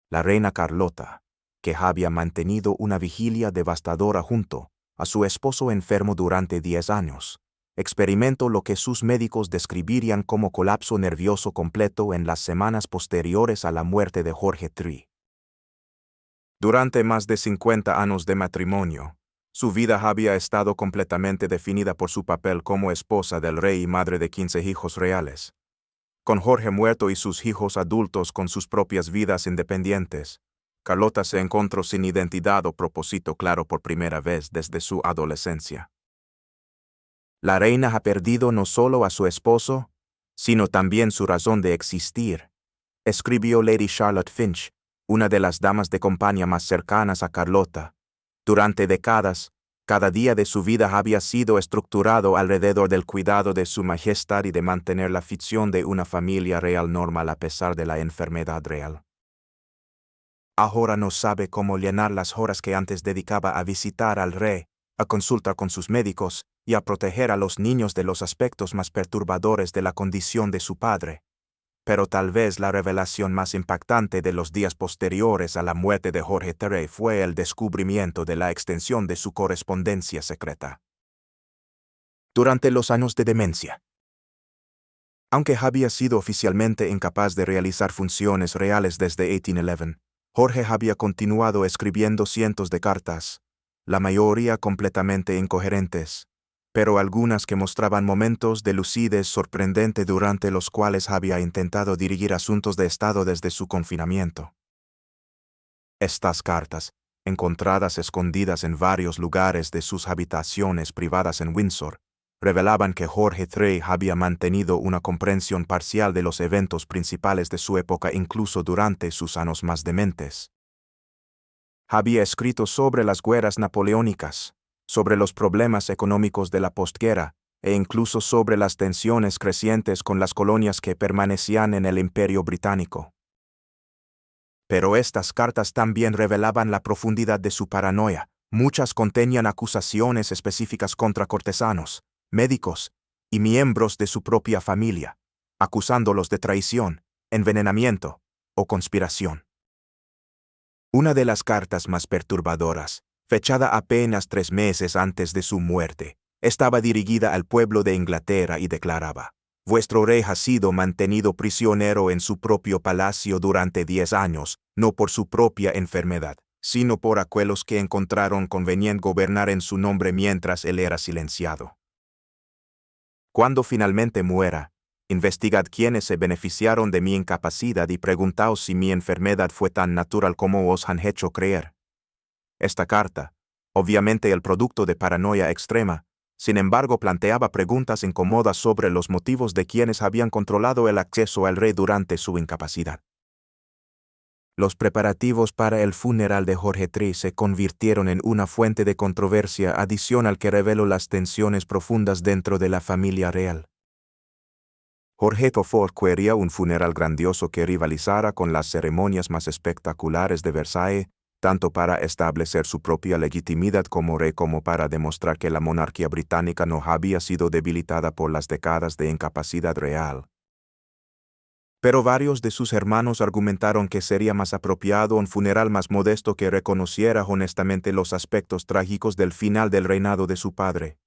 La reina Carlota, que había mantenido una vigilia devastadora junto a su esposo enfermo durante 10 años, experimentó lo que sus médicos describirían como colapso nervioso completo en las semanas posteriores a la muerte de Jorge III. Durante más de 50 años de matrimonio, su vida había estado completamente definida por su papel como esposa del rey y madre de 15 hijos reales. Con Jorge muerto y sus hijos adultos con sus propias vidas independientes, Carlota se encontró sin identidad o propósito claro por primera vez desde su adolescencia. La reina ha perdido no solo a su esposo, sino también su razón de existir, escribió Lady Charlotte Finch, una de las damas de compañía más cercanas a Carlota. Durante décadas, cada día de su vida había sido estructurado alrededor del cuidado de su majestad y de mantener la ficción de una familia real normal a pesar de la enfermedad real. Ahora no sabe cómo llenar las horas que antes dedicaba a visitar al rey, a consultar con sus médicos y a proteger a los niños de los aspectos más perturbadores de la condición de su padre. Pero tal vez la revelación más impactante de los días posteriores a la muerte de Jorge III fue el descubrimiento de la extensión de su correspondencia secreta. Durante los años de demencia. Aunque había sido oficialmente incapaz de realizar funciones reales desde 1811, Jorge había continuado escribiendo cientos de cartas, la mayoría completamente incoherentes, pero algunas que mostraban momentos de lucidez sorprendente durante los cuales había intentado dirigir asuntos de Estado desde su confinamiento. Estas cartas, encontradas escondidas en varios lugares de sus habitaciones privadas en Windsor, revelaban que Jorge III había mantenido una comprensión parcial de los eventos principales de su época incluso durante sus años más dementes. Había escrito sobre las guerras napoleónicas, sobre los problemas económicos de la postguerra, e incluso sobre las tensiones crecientes con las colonias que permanecían en el Imperio Británico. Pero estas cartas también revelaban la profundidad de su paranoia. Muchas contenían acusaciones específicas contra cortesanos, médicos y miembros de su propia familia, acusándolos de traición, envenenamiento o conspiración. Una de las cartas más perturbadoras, fechada apenas 3 meses antes de su muerte, estaba dirigida al pueblo de Inglaterra y declaraba: «Vuestro rey ha sido mantenido prisionero en su propio palacio durante 10 años, no por su propia enfermedad, sino por aquellos que encontraron conveniente gobernar en su nombre mientras él era silenciado. Cuando finalmente muera, investigad quiénes se beneficiaron de mi incapacidad y preguntaos si mi enfermedad fue tan natural como os han hecho creer». Esta carta, obviamente el producto de paranoia extrema, sin embargo planteaba preguntas incómodas sobre los motivos de quienes habían controlado el acceso al rey durante su incapacidad. Los preparativos para el funeral de Jorge III se convirtieron en una fuente de controversia adicional que reveló las tensiones profundas dentro de la familia real. Jorge IV quería un funeral grandioso que rivalizara con las ceremonias más espectaculares de Versailles, tanto para establecer su propia legitimidad como rey como para demostrar que la monarquía británica no había sido debilitada por las décadas de incapacidad real. Pero varios de sus hermanos argumentaron que sería más apropiado un funeral más modesto que reconociera honestamente los aspectos trágicos del final del reinado de su padre.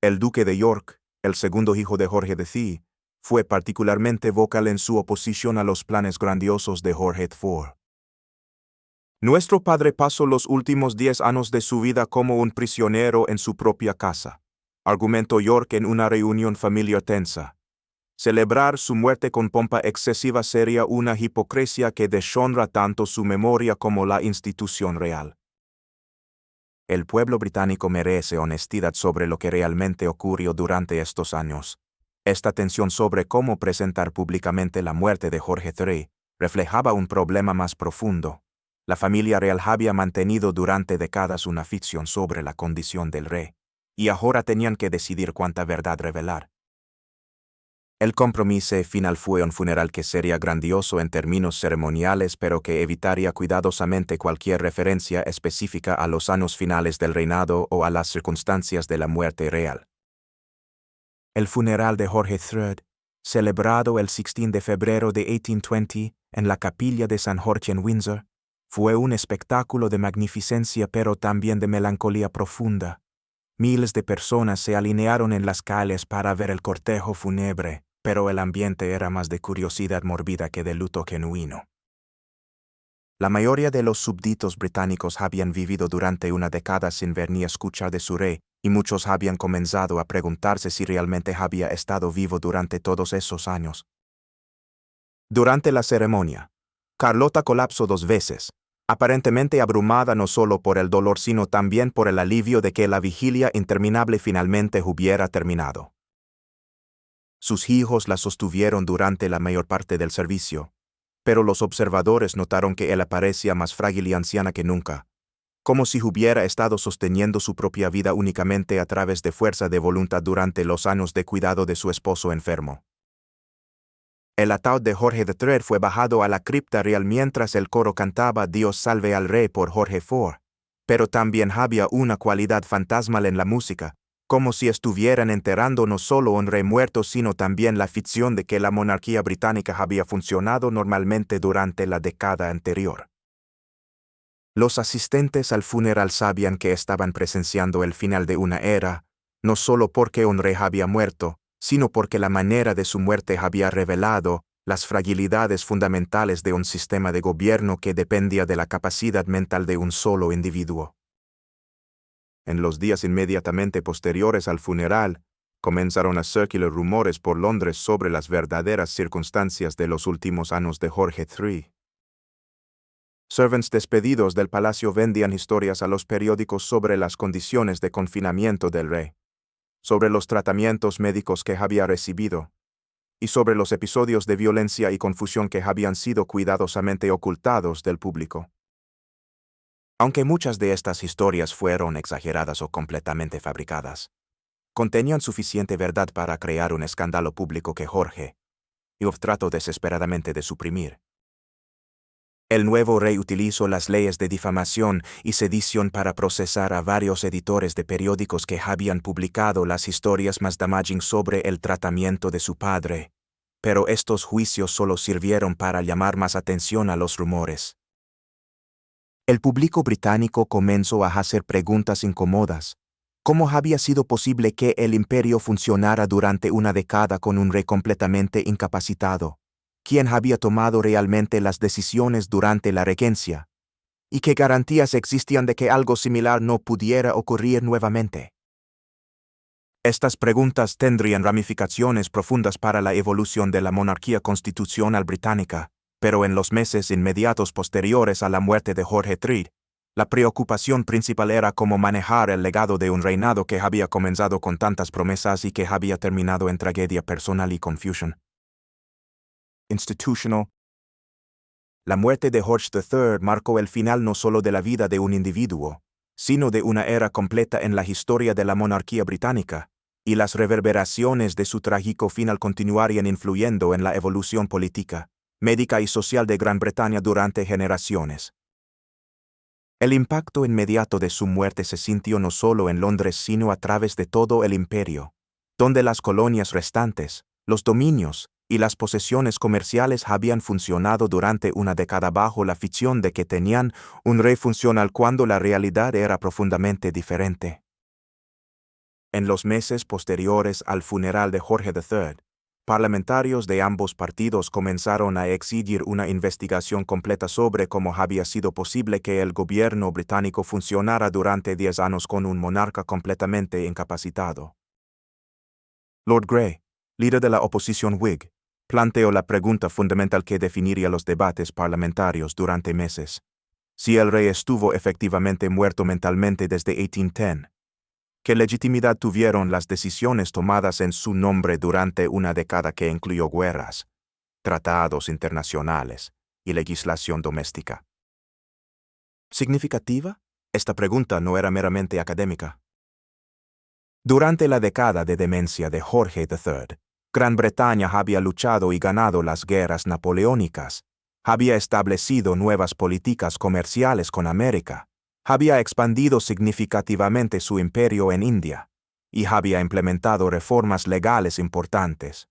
El duque de York, el segundo hijo de Jorge III, fue particularmente vocal en su oposición a los planes grandiosos de Jorge IV. «Nuestro padre pasó los últimos 10 años de su vida como un prisionero en su propia casa», argumentó York en una reunión familiar tensa. Celebrar su muerte con pompa excesiva sería una hipocresía que deshonra tanto su memoria como la institución real. El pueblo británico merece honestidad sobre lo que realmente ocurrió durante estos años. Esta tensión sobre cómo presentar públicamente la muerte de Jorge III reflejaba un problema más profundo. La familia real había mantenido durante décadas una ficción sobre la condición del rey, y ahora tenían que decidir cuánta verdad revelar. El compromiso final fue un funeral que sería grandioso en términos ceremoniales, pero que evitaría cuidadosamente cualquier referencia específica a los años finales del reinado o a las circunstancias de la muerte real. El funeral de Jorge III, celebrado el 16 de febrero de 1820 en la capilla de San Jorge en Windsor, fue un espectáculo de magnificencia pero también de melancolía profunda. Miles de personas se alinearon en las calles para ver el cortejo fúnebre, pero el ambiente era más de curiosidad mórbida que de luto genuino. La mayoría de los súbditos británicos habían vivido durante una década sin ver ni escuchar de su rey, y muchos habían comenzado a preguntarse si realmente había estado vivo durante todos esos años. Durante la ceremonia, Carlota colapsó 2 veces, aparentemente abrumada no solo por el dolor sino también por el alivio de que la vigilia interminable finalmente hubiera terminado. Sus hijos la sostuvieron durante la mayor parte del servicio, pero los observadores notaron que ella parecía más frágil y anciana que nunca, como si hubiera estado sosteniendo su propia vida únicamente a través de fuerza de voluntad durante los años de cuidado de su esposo enfermo. El ataúd de Jorge III fue bajado a la cripta real mientras el coro cantaba Dios salve al rey por Jorge IV, pero también había una cualidad fantasmal en la música, como si estuvieran enterrando no solo un rey muerto sino también la ficción de que la monarquía británica había funcionado normalmente durante la década anterior. Los asistentes al funeral sabían que estaban presenciando el final de una era, no solo porque un rey había muerto, sino porque la manera de su muerte había revelado las fragilidades fundamentales de un sistema de gobierno que dependía de la capacidad mental de un solo individuo. En los días inmediatamente posteriores al funeral, comenzaron a circular rumores por Londres sobre las verdaderas circunstancias de los últimos años de Jorge III. Servants despedidos del palacio vendían historias a los periódicos sobre las condiciones de confinamiento del rey, sobre los tratamientos médicos que había recibido, y sobre los episodios de violencia y confusión que habían sido cuidadosamente ocultados del público. Aunque muchas de estas historias fueron exageradas o completamente fabricadas, contenían suficiente verdad para crear un escándalo público que Jorge IV trató desesperadamente de suprimir. El nuevo rey utilizó las leyes de difamación y sedición para procesar a varios editores de periódicos que habían publicado las historias más damaging sobre el tratamiento de su padre, pero estos juicios solo sirvieron para llamar más atención a los rumores. El público británico comenzó a hacer preguntas incómodas. ¿Cómo había sido posible que el imperio funcionara durante una década con un rey completamente incapacitado? ¿Quién había tomado realmente las decisiones durante la regencia? ¿Y qué garantías existían de que algo similar no pudiera ocurrir nuevamente? Estas preguntas tendrían ramificaciones profundas para la evolución de la monarquía constitucional británica, pero en los meses inmediatos posteriores a la muerte de Jorge III, la preocupación principal era cómo manejar el legado de un reinado que había comenzado con tantas promesas y que había terminado en tragedia personal y confusión institutional. La muerte de Jorge III marcó el final no solo de la vida de un individuo, sino de una era completa en la historia de la monarquía británica, y las reverberaciones de su trágico final continuarían influyendo en la evolución política, médica y social de Gran Bretaña durante generaciones. El impacto inmediato de su muerte se sintió no solo en Londres sino a través de todo el imperio, donde las colonias restantes, los dominios y las posesiones comerciales habían funcionado durante una década bajo la ficción de que tenían un rey funcional cuando la realidad era profundamente diferente. En los meses posteriores al funeral de Jorge III, parlamentarios de ambos partidos comenzaron a exigir una investigación completa sobre cómo había sido posible que el gobierno británico funcionara durante 10 años con un monarca completamente incapacitado. Lord Grey, líder de la oposición Whig, planteó la pregunta fundamental que definiría los debates parlamentarios durante meses: si el rey estuvo efectivamente muerto mentalmente desde 1810. ¿Qué legitimidad tuvieron las decisiones tomadas en su nombre durante una década que incluyó guerras, tratados internacionales y legislación doméstica? ¿Significativa? Esta pregunta no era meramente académica. Durante la década de demencia de Jorge III, Gran Bretaña había luchado y ganado las guerras napoleónicas, había establecido nuevas políticas comerciales con América, había expandido significativamente su imperio en India, y había implementado reformas legales importantes.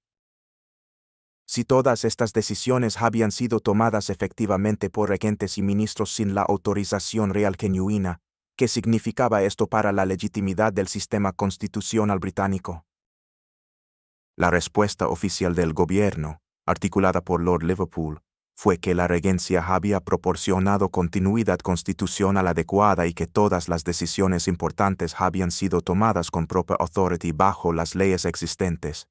Si todas estas decisiones habían sido tomadas efectivamente por regentes y ministros sin la autorización real genuina, ¿qué significaba esto para la legitimidad del sistema constitucional británico? La respuesta oficial del gobierno, articulada por Lord Liverpool, fue que la regencia había proporcionado continuidad constitucional adecuada y que todas las decisiones importantes habían sido tomadas con proper authority bajo las leyes existentes.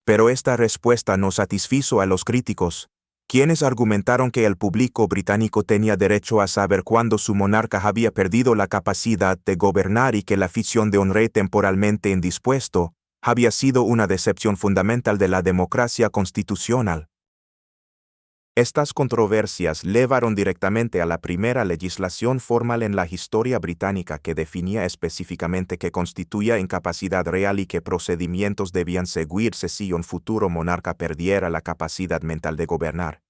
Pero esta respuesta no satisfizo a los críticos, quienes argumentaron que el público británico tenía derecho a saber cuándo su monarca había perdido la capacidad de gobernar y que la ficción de un rey temporalmente indispuesto había sido una decepción fundamental de la democracia constitucional. Estas controversias llevaron directamente a la primera legislación formal en la historia británica que definía específicamente qué constituía incapacidad real y qué procedimientos debían seguirse si un futuro monarca perdiera la capacidad mental de gobernar.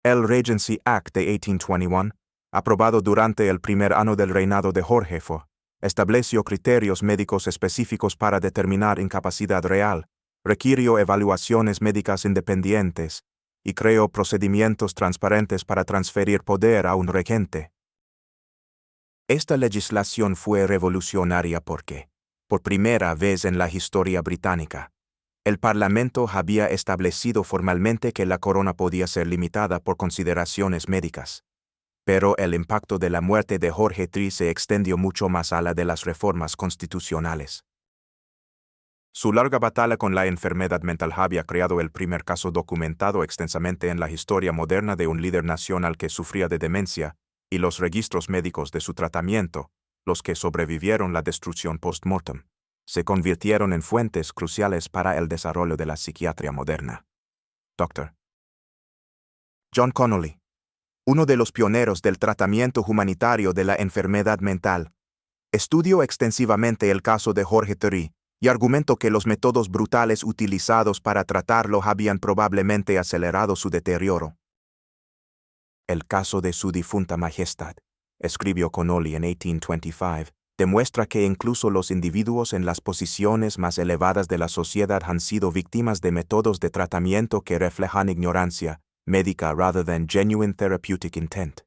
El Regency Act de 1821, aprobado durante el primer año del reinado de Jorge IV, estableció criterios médicos específicos para determinar incapacidad real, requirió evaluaciones médicas independientes, y creó procedimientos transparentes para transferir poder a un regente. Esta legislación fue revolucionaria porque, por primera vez en la historia británica, el Parlamento había establecido formalmente que la corona podía ser limitada por consideraciones médicas. Pero el impacto de la muerte de Jorge III se extendió mucho más allá de las reformas constitucionales. Su larga batalla con la enfermedad mental había creado el primer caso documentado extensamente en la historia moderna de un líder nacional que sufría de demencia, y los registros médicos de su tratamiento, los que sobrevivieron la destrucción post-mortem, se convirtieron en fuentes cruciales para el desarrollo de la psiquiatría moderna. Dr. John Connolly, uno de los pioneros del tratamiento humanitario de la enfermedad mental, estudió extensivamente el caso de Jorge III, y argumentó que los métodos brutales utilizados para tratarlo habían probablemente acelerado su deterioro. El caso de su difunta majestad, escribió Connolly en 1825, demuestra que incluso los individuos en las posiciones más elevadas de la sociedad han sido víctimas de métodos de tratamiento que reflejan ignorancia médica rather than genuine therapeutic intent.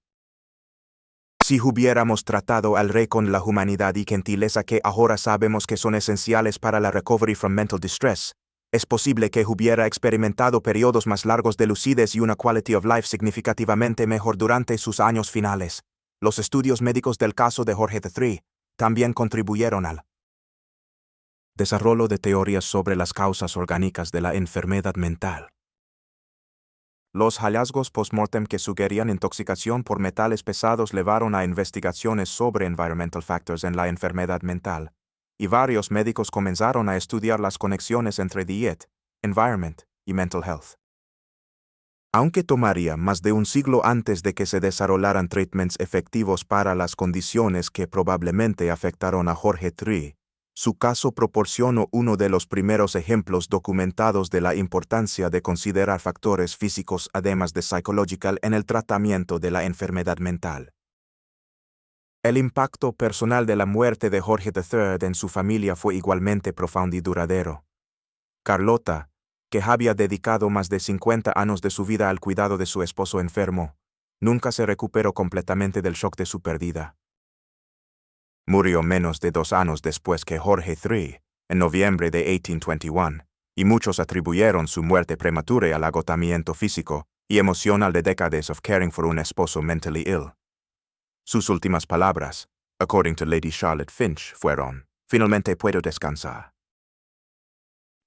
Si hubiéramos tratado al rey con la humanidad y gentileza que ahora sabemos que son esenciales para la recovery from mental distress, es posible que hubiera experimentado periodos más largos de lucidez y una quality of life significativamente mejor durante sus años finales. Los estudios médicos del caso de Jorge III también contribuyeron al desarrollo de teorías sobre las causas orgánicas de la enfermedad mental. Los hallazgos post-mortem que sugerían intoxicación por metales pesados llevaron a investigaciones sobre environmental factors en la enfermedad mental, y varios médicos comenzaron a estudiar las conexiones entre diet, environment y mental health. Aunque tomaría más de un siglo antes de que se desarrollaran treatments efectivos para las condiciones que probablemente afectaron a Jorge III, su caso proporcionó uno de los primeros ejemplos documentados de la importancia de considerar factores físicos además de psicológico en el tratamiento de la enfermedad mental. El impacto personal de la muerte de Jorge III en su familia fue igualmente profundo y duradero. Carlota, que había dedicado más de 50 años de su vida al cuidado de su esposo enfermo, nunca se recuperó completamente del shock de su pérdida. Murió menos de 2 años después que Jorge III, en noviembre de 1821, y muchos atribuyeron su muerte prematura al agotamiento físico y emocional de décadas of caring for un esposo mentally ill. Sus últimas palabras, according to Lady Charlotte Finch, fueron: "Finalmente puedo descansar.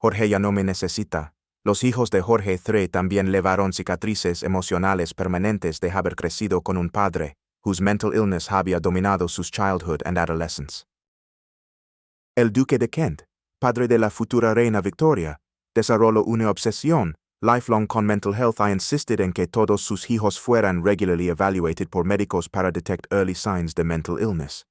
Jorge ya no me necesita". Los hijos de Jorge III también llevaron cicatrices emocionales permanentes de haber crecido con un padre whose mental illness había dominado sus childhood and adolescence. El duque de Kent, padre de la futura reina Victoria, desarrolló una obsesión lifelong con mental health y insisted en que todos sus hijos fueran regularly evaluated por médicos para detect early signs de mental illness.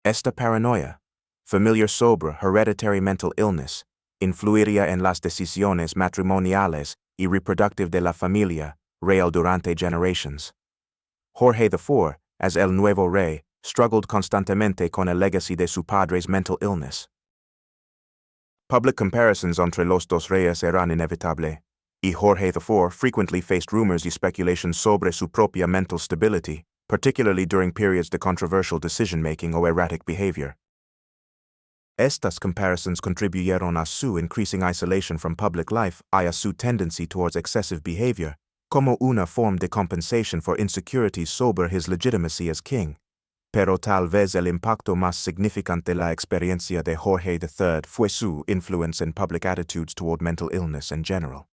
Esta paranoia, familiar sobre hereditary mental illness, influiría en las decisiones matrimoniales y reproductivas de la familia real durante generations. Jorge IV, as el nuevo rey, struggled constantemente con el legacy de su padre's mental illness. Public comparisons entre los dos reyes eran inevitable, y Jorge IV frequently faced rumors y speculations sobre su propia mental stability, particularly during periods de controversial decision-making o erratic behavior. Estas comparisons contribuyeron a su increasing isolation from public life y a su tendency towards excessive behavior, como una forma de compensation for insecurities sobre his legitimacy as king. Pero tal vez el impacto más significante de la experiencia de Jorge III fue su influence in public attitudes toward mental illness in general.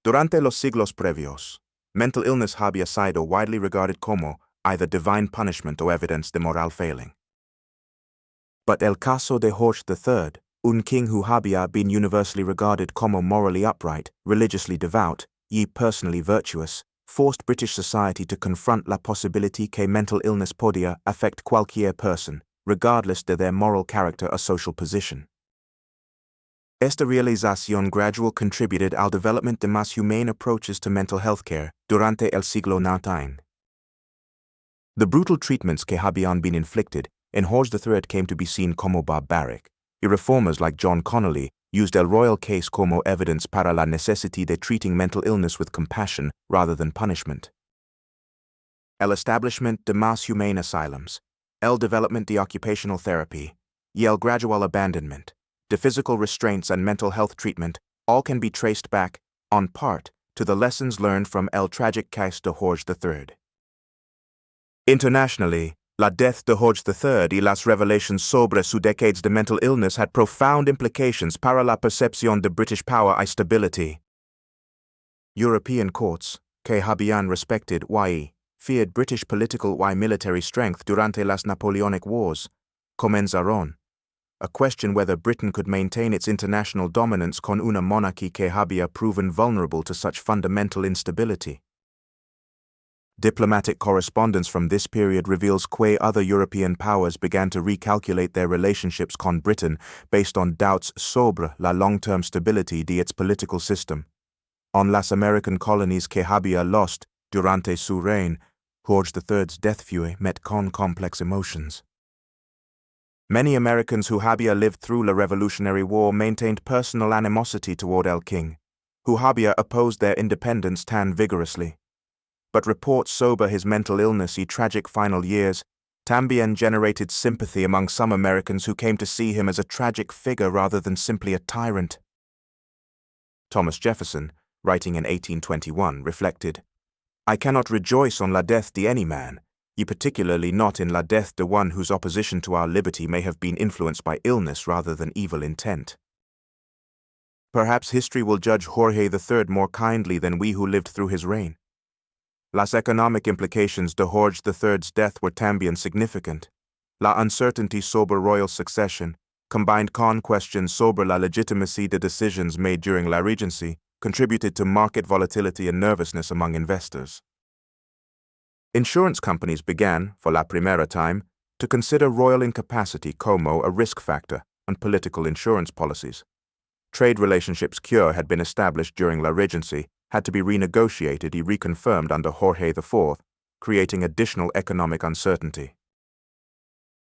Durante los siglos previos, mental illness había sido widely regarded como either divine punishment or evidence de moral failing. But el caso de Jorge III, un king who había been universally regarded como morally upright, religiously devout, y personally virtuous, forced British society to confront la possibility que mental illness podía affect cualquier person, regardless de their moral character or social position. Esta realización gradual contributed al development de más humane approaches to mental health care durante el siglo XIX. The brutal treatments que habían been inflicted in Jorge III came to be seen como barbaric, y reformers like John Connolly used el royal case como evidence para la necesidad de treating mental illness with compassion rather than punishment. El establishment de más humane asylums, el development de occupational therapy, y el gradual abandonment de physical restraints and mental health treatment all can be traced back, en part, to the lessons learned from el tragic case de Jorge III. Internationally, la death de Jorge III y las revelations sobre su decades de mental illness had profound implications para la percepción de British power y stability. European courts, que habían respected y feared British political y military strength durante las Napoleonic Wars, comenzaron a question whether Britain could maintain its international dominance con una monarchy que había proven vulnerable to such fundamental instability. Diplomatic correspondence from this period reveals que other European powers began to recalculate their relationships con Britain based on doubts sobre la long-term stability de its political system. On las American colonies que había lost durante su reign, Jorge III's death fury met con complex emotions. Many Americans who había lived through the Revolutionary War maintained personal animosity toward el king, who había opposed their independence tan vigorously. But reports sobre his mental illness y tragic final years también generated sympathy among some Americans who came to see him as a tragic figure rather than simply a tyrant. Thomas Jefferson, writing in 1821, reflected, "I cannot rejoice on la death de any man, y particularly not in la death de one whose opposition to our liberty may have been influenced by illness rather than evil intent." Perhaps history will judge Jorge III more kindly than we who lived through his reign. Las economic implications de Jorge III's death were también significant. La uncertainty sobre royal succession, combined con questions sobre la legitimacy de decisions made during la regency, contributed to market volatility and nervousness among investors. Insurance companies began, for la primera time, to consider royal incapacity como a risk factor on political insurance policies. Trade relationships cure had been established during la regency had to be renegotiated and reconfirmed under Jorge IV, creating additional economic uncertainty.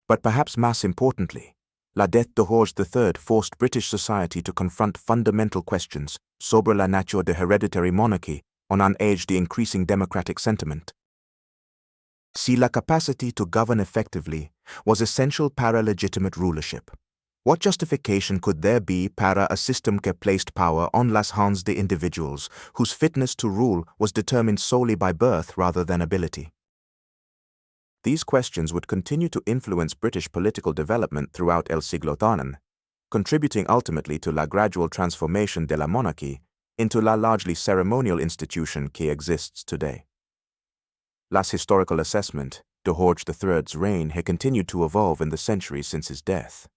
But perhaps más importantly, la death de Jorge III forced British society to confront fundamental questions sobre la nature de hereditary monarchy on an age de increasing democratic sentiment. Si la capacity to govern effectively was essential para legitimate rulership, what justification could there be para a system que placed power on las hands de individuals whose fitness to rule was determined solely by birth rather than ability? These questions would continue to influence British political development throughout el siglo XIX, contributing ultimately to la gradual transformation de la monarchy into la largely ceremonial institution que exists today. Las historical assessment de Jorge III's reign had continued to evolve in the centuries since his death.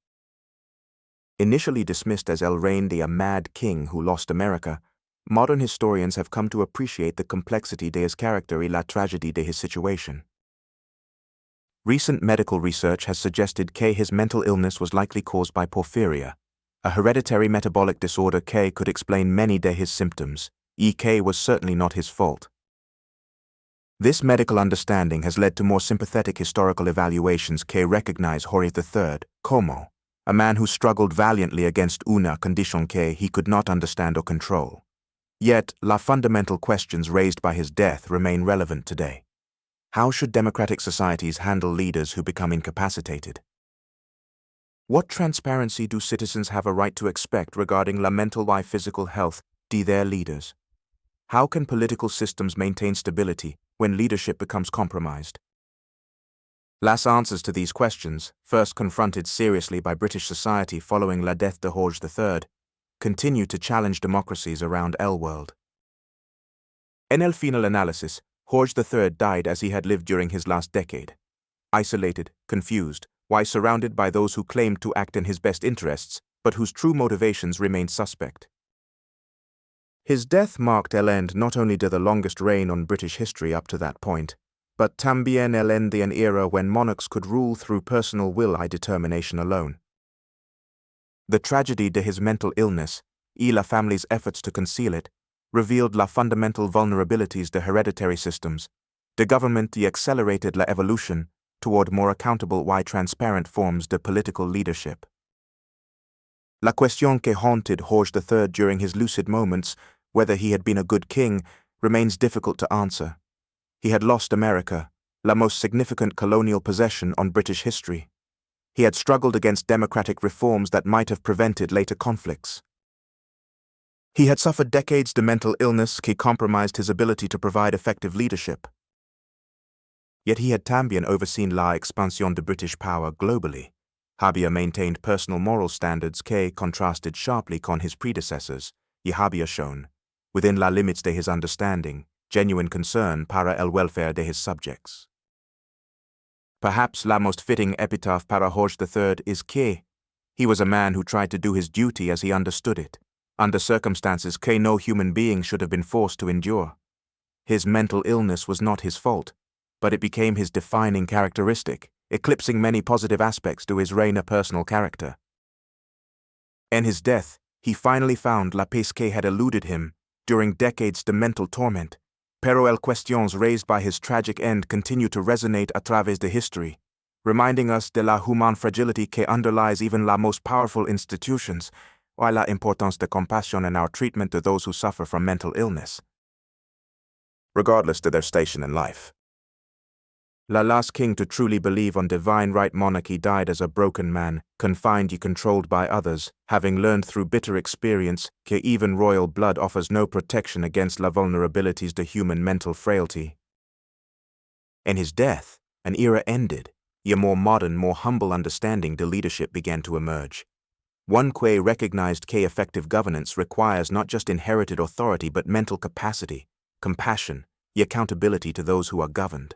Initially dismissed as el reign de a mad king who lost America, modern historians have come to appreciate the complexity de his character y la tragedy de his situation. Recent medical research has suggested his mental illness was likely caused by porphyria, a hereditary metabolic disorder. Could explain many of his symptoms. Was certainly not his fault. This medical understanding has led to more sympathetic historical evaluations. Recognize Jorge III como a man who struggled valiantly against una condition he could not understand or control. Yet, la fundamental questions raised by his death remain relevant today. How should democratic societies handle leaders who become incapacitated? What transparency do citizens have a right to expect regarding la mental y physical health de their leaders? How can political systems maintain stability when leadership becomes compromised? Las answers to these questions, first confronted seriously by British society following la death de Jorge III, continue to challenge democracies around the world. En el final analysis, Jorge III died as he had lived during his last decade, isolated, confused, while surrounded by those who claimed to act in his best interests, but whose true motivations remained suspect. His death marked el end not only to the longest reign on British history up to that point, but también el end de an era when monarchs could rule through personal will y determination alone. The tragedy de his mental illness, y la family's efforts to conceal it, revealed la fundamental vulnerabilities de hereditary systems. The government accelerated la evolution toward more accountable y transparent forms de political leadership. La cuestión que haunted Jorge III during his lucid moments, whether he had been a good king, remains difficult to answer. He had lost America, la most significant colonial possession on British history. He had struggled against democratic reforms that might have prevented later conflicts. He had suffered decades de mental illness que compromised his ability to provide effective leadership. Yet he had también overseen la expansión de British power globally. Había maintained personal moral standards que contrasted sharply con his predecessors, y había shown, within la limits de his understanding, genuine concern para el welfare de his subjects. Perhaps la most fitting epitaph para Jorge III is que he was a man who tried to do his duty as he understood it, under circumstances que no human being should have been forced to endure. His mental illness was not his fault, but it became his defining characteristic, eclipsing many positive aspects to his reign of personal character. In his death, he finally found la paix que had eluded him during decades de mental torment, pero el questions raised by his tragic end continue to resonate a través de history, reminding us de la human fragility que underlies even la most powerful institutions, y la importance de compassion in our treatment of those who suffer from mental illness, regardless of their station in life. La last king to truly believe on divine right monarchy died as a broken man, confined and controlled by others, having learned through bitter experience que even royal blood offers no protection against la vulnerabilities de human mental frailty. In his death, an era ended, y a more modern, more humble understanding de leadership began to emerge. One que recognized que effective governance requires not just inherited authority but mental capacity, compassion, y accountability to those who are governed.